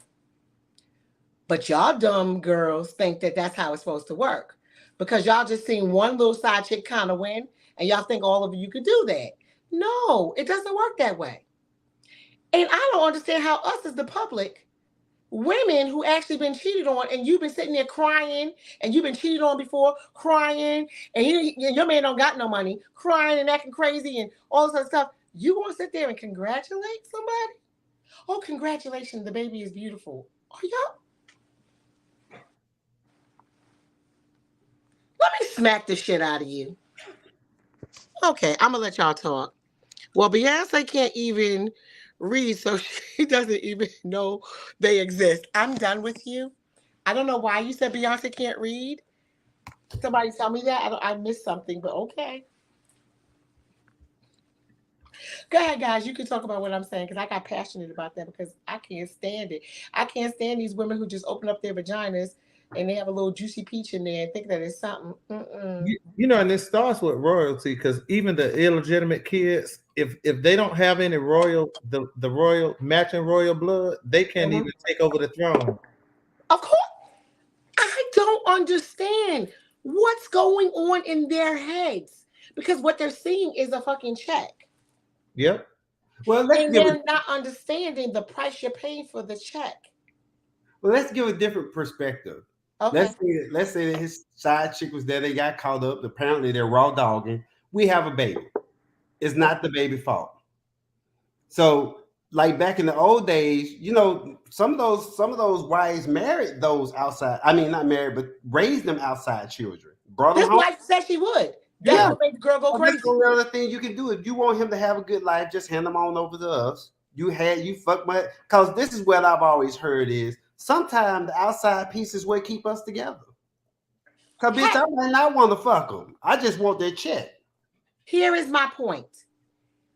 But y'all dumb girls think that that's how it's supposed to work. Because y'all just seen one little side chick kind of win, and y'all think all of you could do that. No, it doesn't work that way. And I don't understand how us as the public, women who actually been cheated on, and you've been sitting there crying, and you've been cheated on before, crying, and your man don't got no money, crying and acting crazy and all this other stuff. You want to sit there and congratulate somebody? Oh, congratulations, the baby is beautiful. Are y'all? Let me smack the shit out of you. Okay, I'm going to let y'all talk. Well, Beyonce can't even read, so she doesn't even know they exist. I'm done with you. I don't know why you said Beyonce can't read. Somebody tell me that. I missed something, but okay. Go ahead, guys. You can talk about what I'm saying, because I got passionate about that, because I can't stand it. I can't stand these women who just open up their vaginas and they have a little juicy peach in there and think that it's something. You know, and it starts with royalty, because even the illegitimate kids, if they don't have any royal, the royal matching royal blood, they can't even take over the throne. Of course. I don't understand what's going on in their heads, because what they're seeing is a fucking check. Yep. Well, they're not understanding the price you're paying for the check. Well, let's give a different perspective. Okay. Let's say that his side chick was there. They got caught up. Apparently, they're raw dogging. We have a baby. It's not the baby's fault. So, like back in the old days, you know, some of those wives married those outside. I mean, not married, but raised them outside children. Brought them home. His wife said she would. That's what made the girl go crazy. That's the other thing you can do. If you want him to have a good life, just hand them on over to us. You fuck my, because this is what I've always heard is sometimes the outside piece is what keep us together. Because bitch, I might not want to fuck them. I just want their check. Here is my point.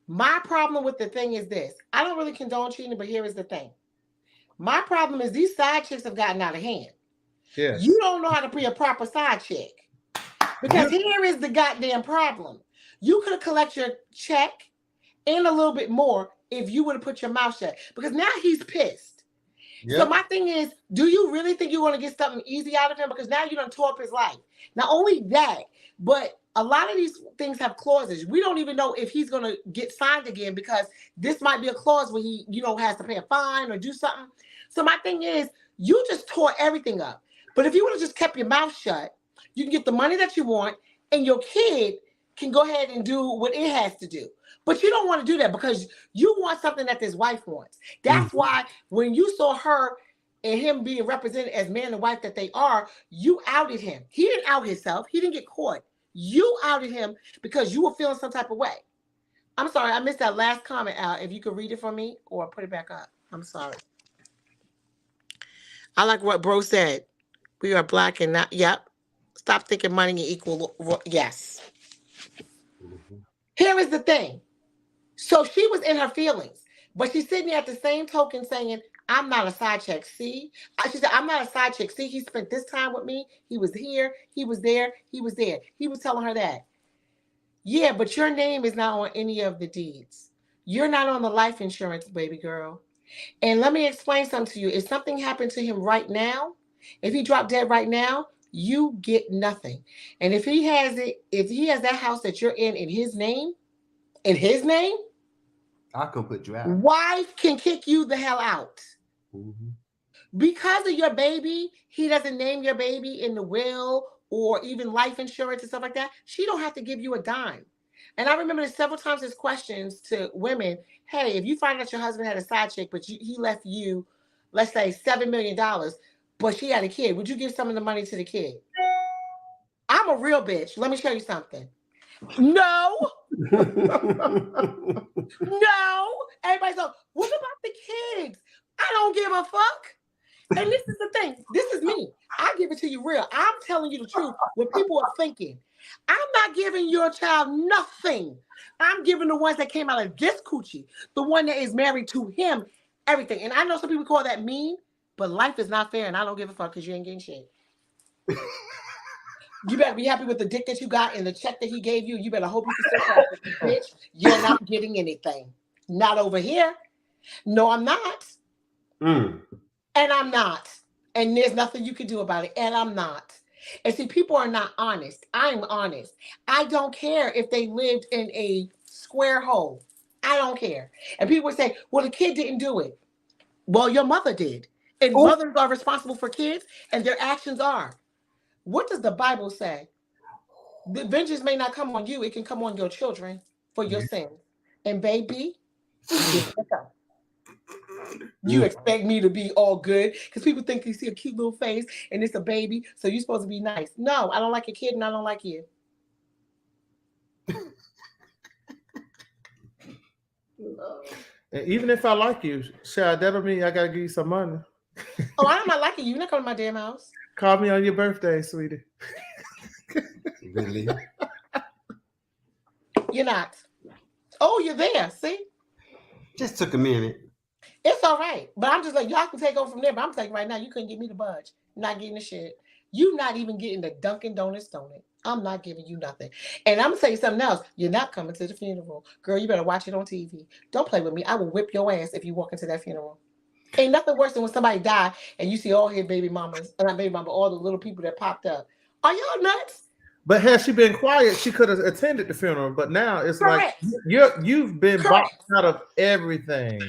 My problem with the thing is this. I don't really condone cheating, but here is the thing. My problem is these side chicks have gotten out of hand. Yes. You don't know how to be a proper side chick. Because here is the goddamn problem. You could have collected your check and a little bit more if you would have put your mouth shut. Because now he's pissed. Yep. So my thing is, do you really think you're going to get something easy out of him? Because now you done tore up his life. Not only that, but a lot of these things have clauses. We don't even know if he's going to get signed again, because this might be a clause where he, has to pay a fine or do something. So my thing is, you just tore everything up. But if you would have just kept your mouth shut, you can get the money that you want, and your kid can go ahead and do what it has to do. But you don't want to do that because you want something that this wife wants. That's why when you saw her and him being represented as man and wife that they are, you outed him. He didn't out himself. He didn't get caught. You outed him because you were feeling some type of way. I'm sorry, I missed that last comment out. If you could read it for me or put it back up. I'm sorry. I like what bro said. We are black and not, yep. Stop thinking money equal, yes. Here is the thing. So she was in her feelings, but she's sitting there at the same token saying, I'm not a side chick. See? She said, I'm not a side chick. See, he spent this time with me. He was here. He was there. He was there. He was telling her that. Yeah, but your name is not on any of the deeds. You're not on the life insurance, baby girl. And let me explain something to you. If something happened to him right now, if he dropped dead right now, you get nothing. And if he has that house that you're in his name, I can put you out. Wife can kick you the hell out. Because of your baby, he doesn't name your baby in the will or even life insurance and stuff like that. She don't have to give you a dime. And I remember several times his questions to women, hey, if you find out your husband had a side chick, but he left you, let's say $7 million, but she had a kid, would you give some of the money to the kid? I'm a real bitch. Let me show you something. No. No. Everybody's like, what about the kids? I don't give a fuck. And this is the thing. This is me. I give it to you real. I'm telling you the truth. What people are thinking. I'm not giving your child nothing. I'm giving the ones that came out of this coochie, the one that is married to him, everything. And I know some people call that mean, but life is not fair, and I don't give a fuck because you ain't getting shit. You better be happy with the dick that you got and the check that he gave you. You better hope you can still this bitch. You're not getting anything. Not over here. No, I'm not. And I'm not. And there's nothing you can do about it. And I'm not. And see, people are not honest. I'm honest. I don't care if they lived in a square hole. I don't care. And people would say, well, the kid didn't do it. Well, your mother did. And mothers are responsible for kids, and their actions are. What does the Bible say? The vengeance may not come on you. It can come on your children for your sins. And baby, you expect me to be all good because people think you see a cute little face and it's a baby, so you're supposed to be nice. No, I don't like your kid and I don't like you. And even if I like you, Shad, that don't mean I gotta give you some money. Oh, I'm not liking you. You're not coming to my damn house. Call me on your birthday, sweetie. Really? You're not. Oh, you're there. See? Just took a minute. It's all right. But I'm just like, y'all can take over from there. But I'm telling you right now, you couldn't get me to budge. Not getting the shit. You not even getting the Dunkin' Donuts donut. I'm not giving you nothing. And I'm gonna tell you something else. You're not coming to the funeral. Girl, you better watch it on TV. Don't play with me. I will whip your ass if you walk into that funeral. Ain't nothing worse than when somebody die and you see all his baby mamas, not baby mama, all the little people that popped up. Are y'all nuts? But had she been quiet, she could have attended the funeral. But now it's Correct. Like you've been Correct. Boxed out of everything.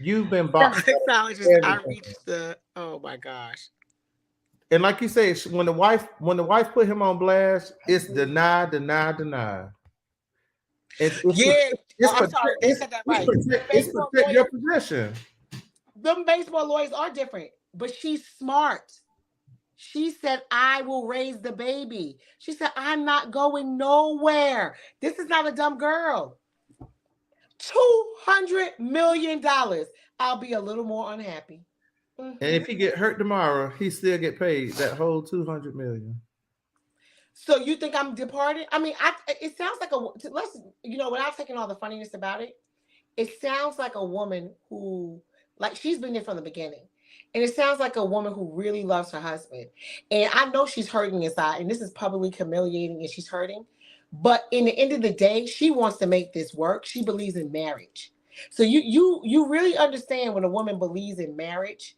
You've been boxed out of everything. I reached the oh my gosh. And like you say, when the wife put him on blast, it's deny. It's sorry, they said that right. It's protect your position. Them baseball lawyers are different, but she's smart. She said, I will raise the baby. She said, I'm not going nowhere. This is not a dumb girl. $200 million. I'll be a little more unhappy. Mm-hmm. And if he get hurt tomorrow, he still get paid that whole $200 million. So you think I'm departed? I mean, it sounds like without taking all the funniness about it, it sounds like a woman who, like, she's been there from the beginning. And it sounds like a woman who really loves her husband. And I know she's hurting inside, and this is publicly humiliating, and she's hurting. But in the end of the day, she wants to make this work. She believes in marriage. So you really understand when a woman believes in marriage,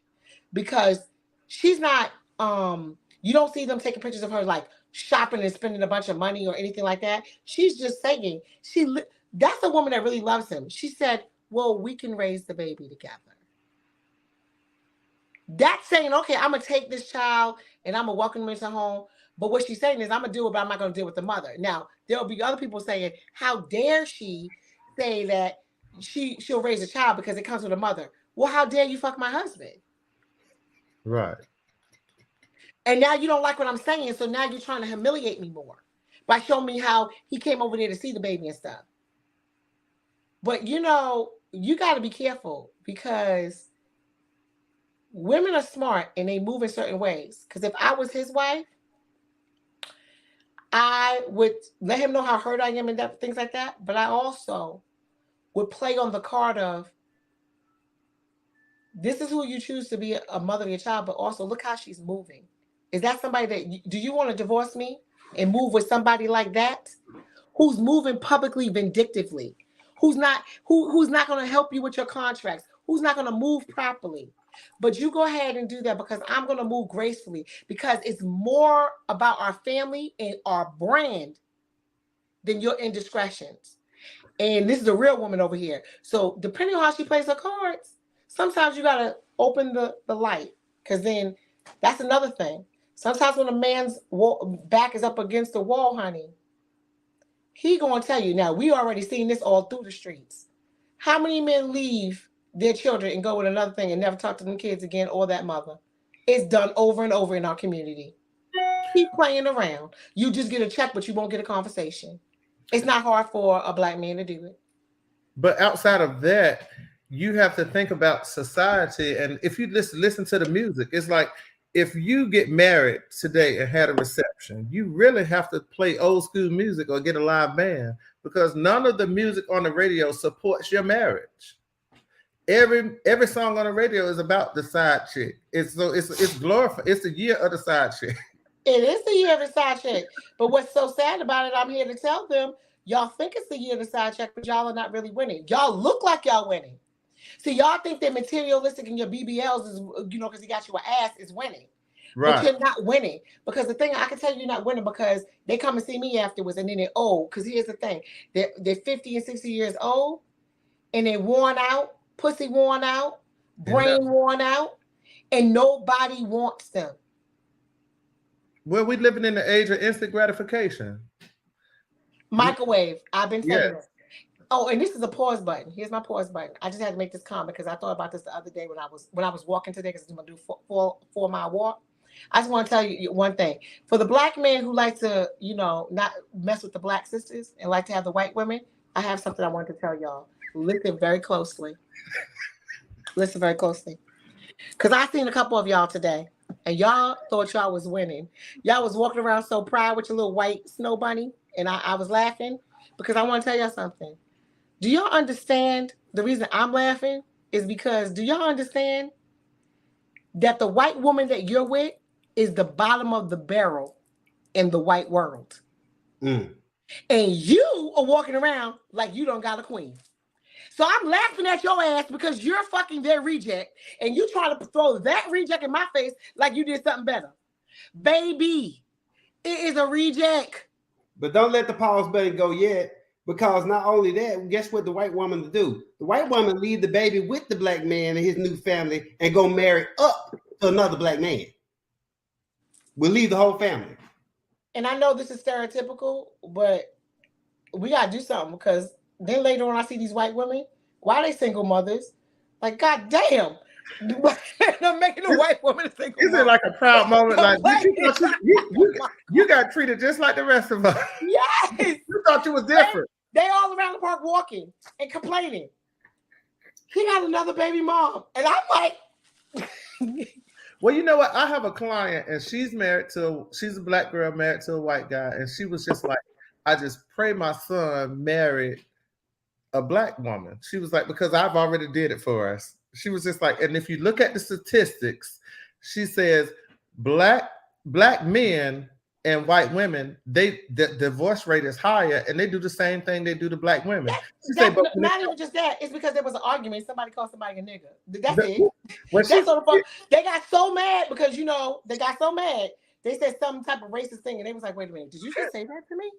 because she's not, you don't see them taking pictures of her like shopping and spending a bunch of money or anything like that. She's just saying, that's a woman that really loves him. She said, well, we can raise the baby together. That's saying, okay, I'm going to take this child and I'm going to welcome him into home. But what she's saying is, I'm going to do it, but I'm not going to deal with the mother. Now, there'll be other people saying, how dare she say that she'll raise a child because it comes with a mother? Well, how dare you fuck my husband? Right. And now you don't like what I'm saying, so now you're trying to humiliate me more by showing me how he came over there to see the baby and stuff. But, you got to be careful, because women are smart and they move in certain ways. Because if I was his wife, I would let him know how hurt I am and things like that. But I also would play on the card of, this is who you choose to be a mother of your child, but also look how she's moving. Is that somebody do you want to divorce me and move with somebody like that? Who's moving publicly vindictively? Who's not going to help you with your contracts? Who's not going to move properly? But you go ahead and do that, because I'm going to move gracefully, because it's more about our family and our brand than your indiscretions. And this is a real woman over here. So depending on how she plays her cards, sometimes you got to open the light, because then that's another thing. Sometimes when a man's back is up against the wall, honey, he going to tell you. Now, we already seen this all through the streets. How many men leave their children and go with another thing and never talk to them kids again, or that mother? It's done over and over in our community. Keep playing around. You just get a check, but you won't get a conversation. It's not hard for a black man to do it. But outside of that, you have to think about society. And if you listen to the music, it's like, if you get married today and had a reception, you really have to play old school music or get a live band, because none of the music on the radio supports your marriage. Every song on the radio is about the side chick. It's glorified. It's the year of the side chick. It is the year of the side chick. But what's so sad about it, I'm here to tell them, y'all think it's the year of the side chick, but y'all are not really winning. Y'all look like y'all winning. See, y'all think that materialistic and your BBLs is, because he got you an ass, is winning. Right. But you're not winning. Because the thing, I can tell you you're not winning, because they come and see me afterwards and then they're old. Because here's the thing. They're 50 and 60 years old and they're worn out, pussy worn out, brain worn out, and nobody wants them. Well, we're living in the age of instant gratification. Microwave. I've been saying this. Oh, and this is a pause button. Here's my pause button. I just had to make this comment because I thought about this the other day when I was walking today, because I'm gonna do 4-mile walk. I just want to tell you one thing. For the black men who like to, not mess with the black sisters and like to have the white women, I have something I want to tell y'all. Listen very closely. Listen very closely. Because I seen a couple of y'all today, and y'all thought y'all was winning. Y'all was walking around so proud with your little white snow bunny, and I was laughing because I want to tell y'all something. Do y'all understand the reason I'm laughing is because, do y'all understand that the white woman that you're with is the bottom of the barrel in the white world. And you are walking around like you don't got a queen. So I'm laughing at your ass because you're fucking their reject and you trying to throw that reject in my face like you did something better. Baby, it is a reject. But don't let the pause button go yet, because not only that, guess what the white woman to do? The white woman leave the baby with the black man and his new family and go marry up to another black man. We'll leave the whole family. And I know this is stereotypical, but we gotta do something, because then later on I see these white women, why are they single mothers? Like, god damn. I'm making a white woman a single Is it like a proud moment? Like you got treated just like the rest of us. Yes. You thought you was different. They all around the park walking and complaining. He got another baby mom. And I'm like, well, you know what? I have a client and she's a black girl married to a white guy. And she was just like, I just pray my son married a black woman. She was like, because I've already did it for us. She was just like, and if you look at the statistics, she says black men and white women, the divorce rate is higher, and they do the same thing they do to black women. That's not even just that. It's because there was an argument. Somebody called somebody a nigga. That's it. They got so mad because, you know, they got so mad. They said some type of racist thing, and they was like, wait a minute, did you just say that to me?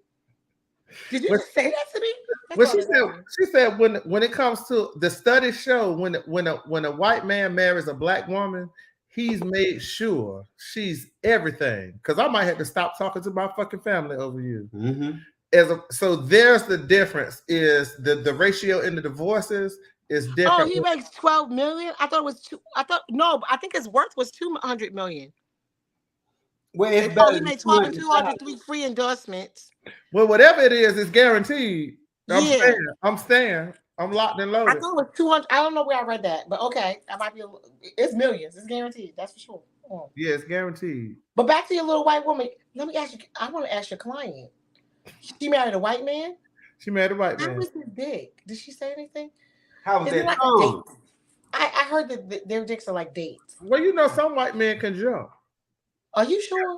Did you just say that to me? Well, she said when it comes to the studies show when a white man marries a black woman, he's made sure she's everything. Because I might have to stop talking to my fucking family over you. So there's the difference. Is the ratio in the divorces is different. Oh, he makes 12 million. I thought it was I think his worth was 200 million. Well, it's better. He made 12 and 203 free endorsements. Well, whatever it is, it's guaranteed. I'm staying. I'm locked and loaded. I thought it was 200. I don't know where I read that, but okay, that might be. It's millions. It's guaranteed. That's for sure. Yeah, it's guaranteed. But back to your little white woman. Let me ask you. I want to ask your client. She married a white man. She married a white man. How was his dick? Did she say anything? How was that? Like a date? I heard that their dicks are like dates. Well, you know, some white men can jump. Are you sure?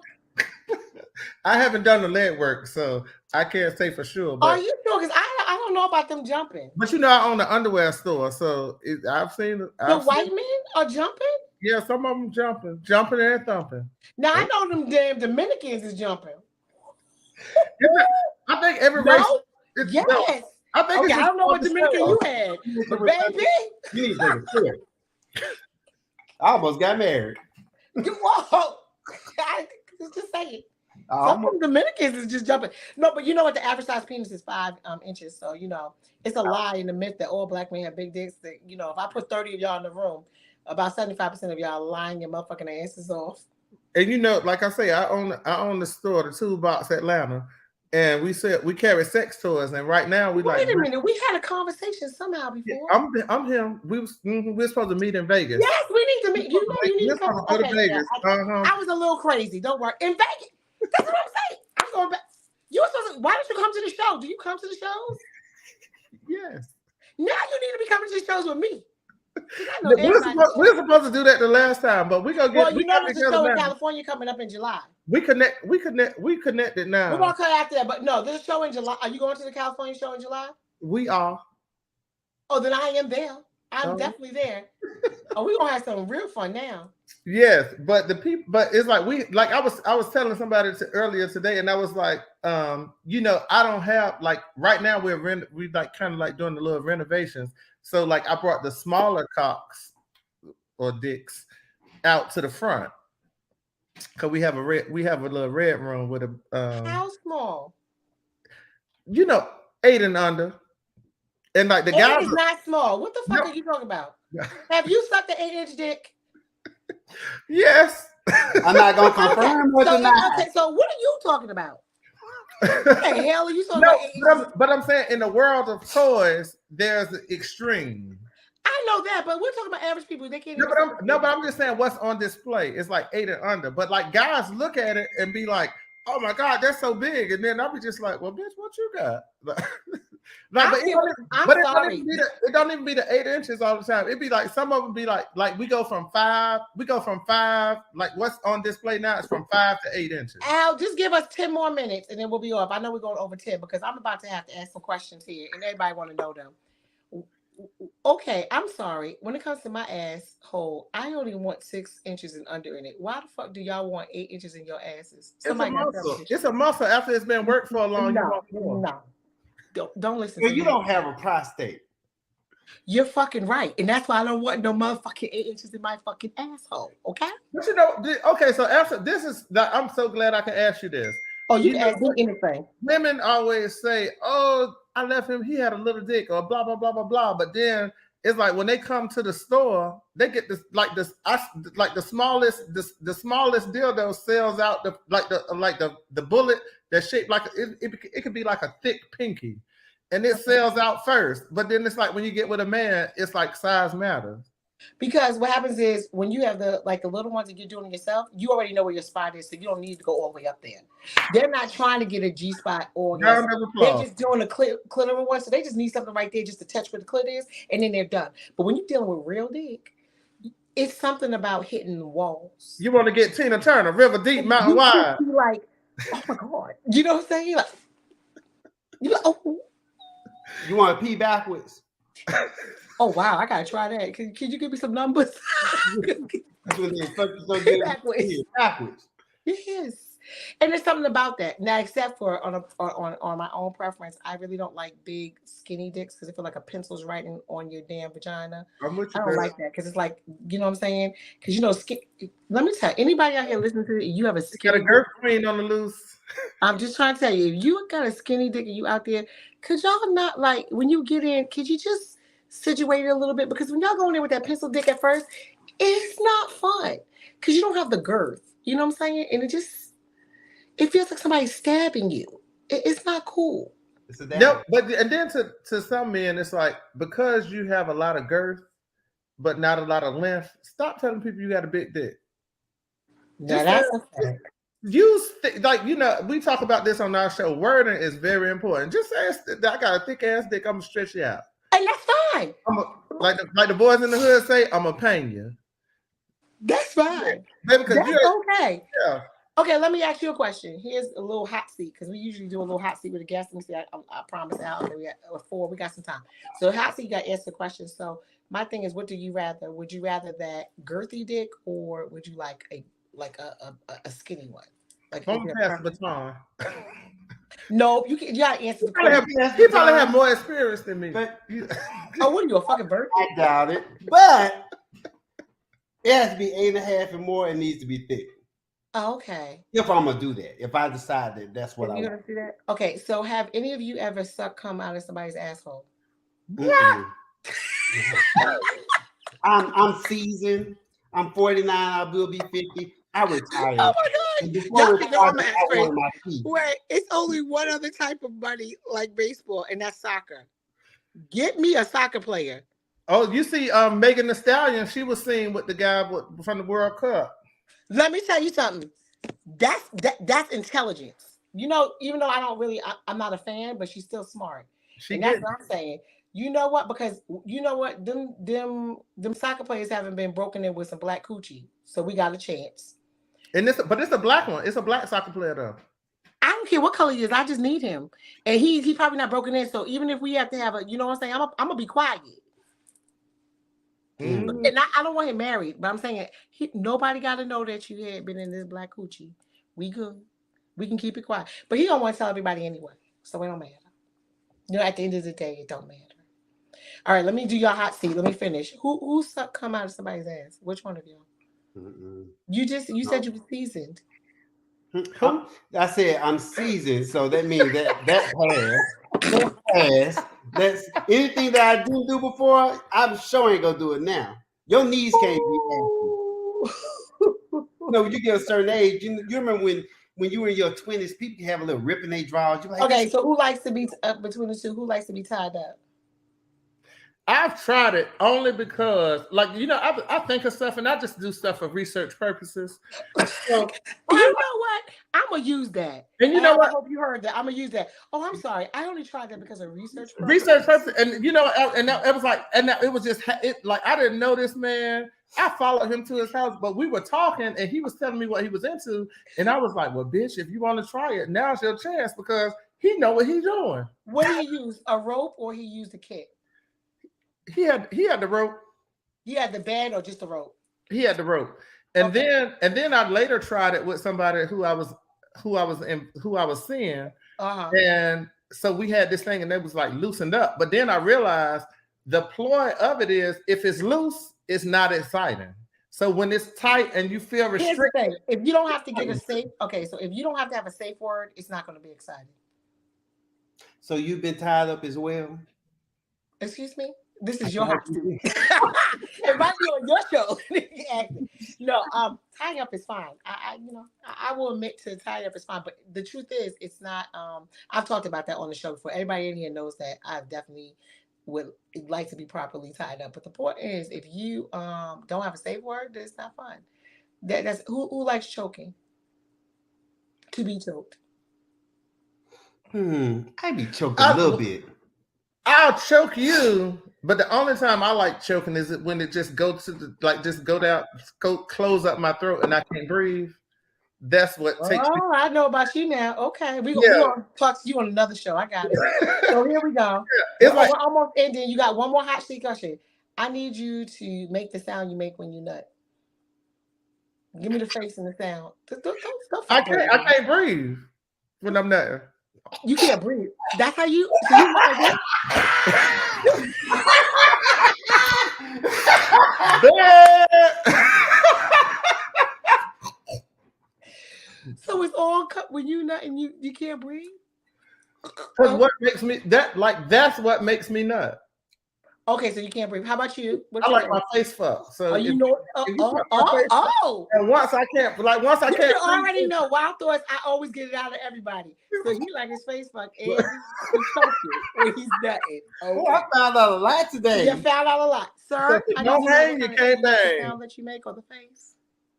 I haven't done the leg work, so I can't say for sure. But are you sure? Because I don't know about them jumping. But you know, I own the underwear store, so I've seen the white men are jumping. Yeah, some of them jumping and thumping. Now I know them damn Dominicans is jumping. I think every race. Yes. No, I think. Okay, I don't know what Dominican you had, but baby. You need to take it. I almost got married. Whoa! Just say it. Some of the Dominicans is just jumping. No, but you know what? The average size penis is 5 inches. So, you know, it's a lie in the myth that all black men have big dicks. That, you know, if I put 30 of y'all in the room, about 75% of y'all lying your motherfucking asses off. And you know, like I say, I own the store, the Toolbox Atlanta, and we carry sex toys. And right now wait a minute, we had a conversation somehow before. I'm him. We're supposed to meet in Vegas. Yes, we need to meet. You know, you need to come to Vegas. Yeah, I was a little crazy. Don't worry. In Vegas. That's what I'm saying. I'm going back. You were supposed to, why don't you come to the show? Do you come to the shows? Yes. Now you need to be coming to the shows with me. We're supposed to do that the last time, but we're gonna get. Well, you know there's a show in California coming up in July. We connected now. We're gonna cut after that, but no, there's a show in July. Are you going to the California show in July? We are. Oh, then I am there. I'm definitely there. Oh, we're gonna have some real fun now. Yes, but it's like I was telling somebody earlier today, and I was like, you know, I don't have like right now we like kind of like doing the little renovations. So like I brought the smaller cocks or dicks out to the front because we have a little red room with a how small? You know, 8 and under. And like the guy is not small. What the fuck are you talking about? Have you sucked an 8-inch dick? Yes. I'm not gonna confirm or deny. Okay, so what are you talking about? What the hell are you talking about? But I'm saying in the world of toys, there's the extreme. I know that, but we're talking about average people. They can't. But I'm just saying what's on display. It's like 8 and under. But like guys look at it and be like, "Oh my god, that's so big," and then I'll be just like, "Well, bitch, what you got?" Like, but it don't even be the 8 inches all the time. It'd be like some of them be like we go from 5. Like what's on display now is from 5 to 8 inches. Al, just give us 10 more minutes and then we'll be off. I know we're going over 10 because I'm about to have to ask some questions here and everybody want to know them. Okay, I'm sorry. When it comes to my asshole, I only want 6 inches and under in it. Why the fuck do y'all want 8 inches in your asses? It's a muscle after it's been worked for a long time. No. Don't listen to me. You don't have a prostate. You're fucking right. And that's why I don't want no motherfucking 8 inches in my fucking asshole. Okay? But you know, okay, so after this is that I'm so glad I can ask you this. Oh, you can ask me anything. Women always say, oh, I left him, he had a little dick, or blah, blah, blah, blah, blah. But then it's like when they come to the store, they get the smallest dildo sells out the bullet that's shaped like it could be like a thick pinky, and it sells out first. But then it's like when you get with a man, it's like size matters. Because what happens is when you have the little ones that you're doing yourself, you already know where your spot is, so you don't need to go all the way up there. They're not trying to get a G spot or they're just doing a clitoral one, so they just need something right there just to touch where the clit is, and then they're done. But when you're dealing with real dick, it's something about hitting the walls. You want to get Tina Turner, River Deep, Mountain Wide. Like, oh my God, you know what I'm saying? You're like, oh. You want to pee backwards? Oh wow, I gotta try that. Can you give me some numbers? Backwards. Yes. And there's something about that. Now, except for on my own preference, I really don't like big skinny dicks because I feel like a pencil's writing on your damn vagina. I don't like that because it's like, you know what I'm saying? Because let me tell you, anybody out here listening to it, you have a skinny got a girl queen on the loose. I'm just trying to tell you, if you got a skinny dick and you out there, could y'all not like when you get in, could you just situate it a little bit? Because when y'all go in there with that pencil dick at first, it's not fun because you don't have the girth. You know what I'm saying? And it feels like somebody's stabbing you. It's not cool. No, and then to some men, it's like because you have a lot of girth, but not a lot of length. Stop telling people you got a big dick. Now that's a fact. We talk about this on our show. Wording is very important. Just say I got a thick ass dick. I'm gonna stretch you out. And that's fine. Like the boys in the hood say, I'm gonna pain you. That's fine. Baby, that's okay. Yeah. Okay, let me ask you a question. Here's a little hot seat because we usually do a little hot seat with a guest. Let me see. I promise Al. Okay, we got 4. We got some time. So hot seat, you got to answer the question. So my thing is, what do you rather? Would you rather that girthy dick or would you like a skinny one? Like don't pass the baton. No, you gotta answer the question. He probably have more experience than me. What are you, a fucking bird? I doubt it. But it has to be 8.5 and more. It needs to be thick. Oh, okay. If I'm gonna do that, if I decide that that's what I want. You're gonna do that? Okay. So have any of you ever sucked cum out of somebody's asshole? Yeah. I'm seasoned. I'm 49. I will be 50. I retired. Oh my God! Wait, it's only one other type of money like baseball, and that's soccer. Get me a soccer player. Oh, you see, Megan Thee Stallion, she was seen with the guy from the World Cup. Let me tell you something. That's intelligence. You know, even though I'm not a fan, but she's still smart. That's what I'm saying. You know what? Because you know what? Them soccer players haven't been broken in with some black coochie, so we got a chance. But it's a black one. It's a black soccer player though. I don't care what color he is. I just need him, and he's probably not broken in. So even if we have to have you know what I'm saying, I'm gonna be quiet. Mm-hmm. And I don't want him married, but I'm saying nobody got to know that you had been in this black coochie. We good. We can keep it quiet. But he don't want to tell everybody anyway, so it don't matter. You know, at the end of the day, it don't matter. All right, let me do your hot seat. Let me finish. Who come out of somebody's ass? Which one of y'all? Mm-mm. You said you were seasoned. I said I'm seasoned, so that means that pass. That's anything that I didn't do before. I'm sure ain't gonna do it now. Your knees can't be nasty. No, you get a certain age. You remember when you were in your 20s, people have a little rip in their drawers. Like, okay, so who likes to be between the two? Who likes to be tied up? I've tried it only because, I think of stuff and I just do stuff for research purposes. So, you know what? I'm gonna use that. And you know what? I hope you heard that. I'm gonna use that. Oh, I'm sorry. I only tried that because of research. Research purposes, and it was like, it was just like I didn't know this man. I followed him to his house, but we were talking, and he was telling me what he was into, and I was like, "Well, bitch, if you want to try it, now's your chance because he know what he's doing." What did he use? A rope or he used a kit? He had the rope. He had the band or just the rope? He had the rope. And then I later tried it with somebody who I was seeing. And so we had this thing and it was like loosened up. But then I realized the ploy of it is if it's loose, it's not exciting. So when it's tight and you feel restricted. If you don't have to get a safe, so if you don't have to have a safe word, it's not going to be exciting. So you've been tied up as well? Excuse me? This is your house. Everybody on your show. No, tying up is fine. I will admit to tying up is fine. But the truth is, it's not. I've talked about that on the show before. Everybody in here knows that I definitely would like to be properly tied up. But the point is, if you don't have a safe word, then it's not fun. That's who likes choking. To be choked. I be choked a little bit. I'll choke you, but the only time I like choking is when it just goes to go close up my throat and I can't breathe. That's what takes me. I know about you now. Okay, we're gonna talk to you on another show. I got it. So here we go. It's we're almost ending. You got one more hot seat question. I need you to make the sound you make when you nut. Give me the face and the sound. I can't breathe when I'm nutting. You can't breathe. That's how you. So you so it's all cut when you nut and you can't breathe. Because what makes me that's what makes me nut. Okay, so you can't breathe. How about you? I like my face fucked. So you know. And once I can't. You already know. Wild thoughts. I always get it out of everybody. So he like his face fucked and he's choking when he's nutting. Okay. Oh, I found out a lot today. You found out a lot, sir. Don't hang. You can't bang. The sound that you make or the face.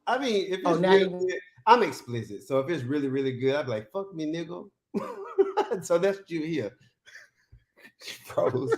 I mean, if it's really good, I'm explicit. So if it's really, really good, I'd be like, "Fuck me, nigga." So that's what you hear. She froze.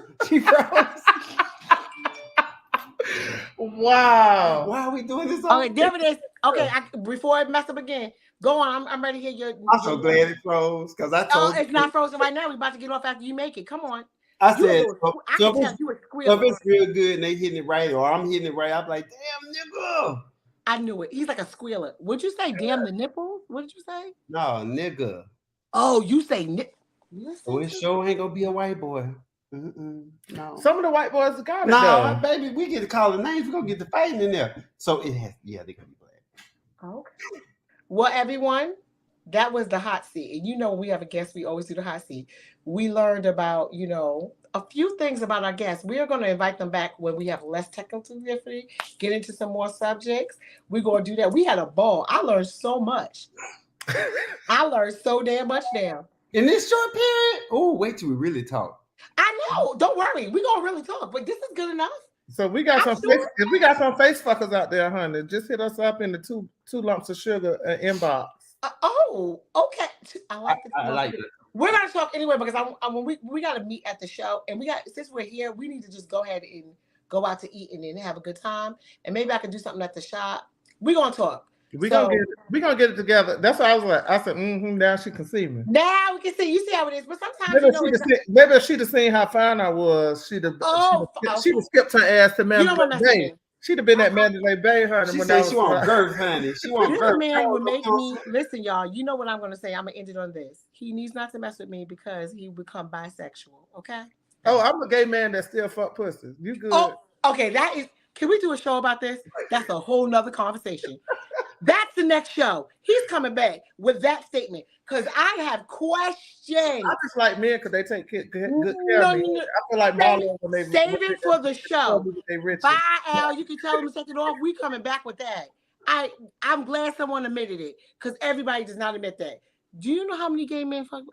Wow. Why are we doing this? Okay, there it is. Okay, before I mess up again, go on. I'm ready to hear your. I'm so glad it froze because I told. It's not frozen right now. We're about to get off after you make it. Come on. I said, if it's real good and they hitting it right, or I'm hitting it right, I'm like, damn, nigga. I knew it. He's like a squealer. Would you say, damn the nipple? What did you say? No, nigga. Oh, you say nigga. So it sure ain't gonna be a white boy. No. Some of the white boys got it. No, baby, we get to call the names. We're gonna get the fighting in there. So it has, they gonna be black. Okay. Well, everyone, that was the hot seat. And when we have a guest, we always do the hot seat. We learned about, a few things about our guests. We are going to invite them back when we have less technical difficulty, get into some more subjects. We're going to do that. We had a ball. I learned so much. I learned so damn much now. In this short period? Oh, wait till we really talk. I know. Don't worry. We're going to really talk. But this is good enough. So we got some face fuckers out there, honey. Just hit us up in the two lumps of sugar inbox. Okay. I like it. it. We're gonna talk anyway because when we gotta meet at the show, and since we're here, we need to just go ahead and go out to eat and then have a good time. And maybe I can do something at the shop. We're gonna talk. We're gonna get it together. That's what I was like. I said, now she can see me. Now we can see. You see how it is. But sometimes maybe if she'd have seen how fine I was, she'd have skipped her ass to Mandalay Bay. She'd have been at Mandalay Bay, honey. She said she want girth, honey. She want girth. This man would make me listen, y'all. You know what I'm gonna say? I'm gonna end it on this. He needs not to mess with me because he would become bisexual. Okay. Oh, I'm a gay man that still fuck pussies. You good? Oh, okay. That is. Can we do a show about this? That's a whole nother conversation. That's the next show. He's coming back with that statement because I have questions. I just like men because they take good care of me. I feel like Marlon when they save it for the show. Bye, Al. You can tell them to take it off. We coming back with that. I'm glad someone admitted it because everybody does not admit that. Do you know how many gay men fuck?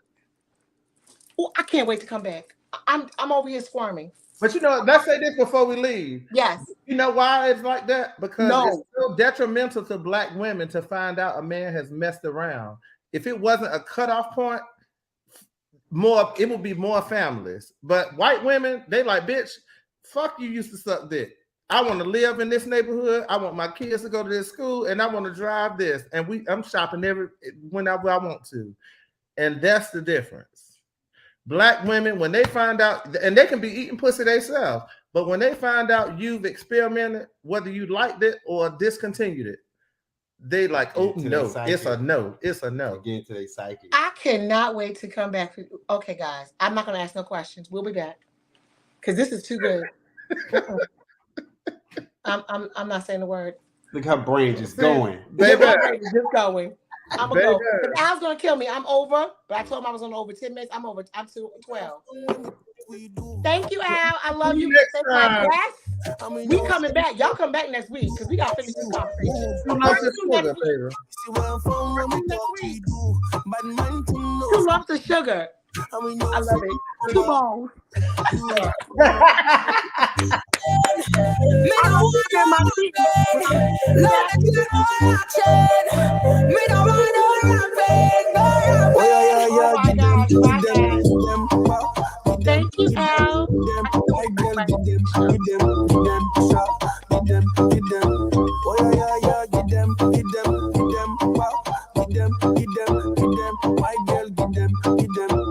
Oh, I can't wait to come back. I'm over here squirming. But let's say this before we leave. Yes. You know why it's like that? Because it's so detrimental to black women to find out a man has messed around. if it wasn't a cutoff point, it would be more families. But white women, they like, bitch, fuck you used to suck dick. I want to live in this neighborhood. I want my kids to go to this school, and I want to drive this. And I'm shopping whenever I want to. And that's the difference. Black women, when they find out, and they can be eating pussy themselves, but when they find out you've experimented, whether you liked it or discontinued it, they like, oh no, it's a no. It's a no. Get into their psyche. I cannot wait to come back. Okay, guys, I'm not going to ask no questions. We'll be back because this is too good. I'm not saying the word. Look how brain just going. My brain is just going. I'm gonna go. Al's gonna kill me. I'm over, but I told him I was on over 10 minutes. I'm over. I'm to 12. Thank you, Al. I love you. We coming back. Y'all come back next week because we gotta finish this conversation. 2 lumps of sugar. I love it. 2 balls. Thank you, Al. My girl, give them.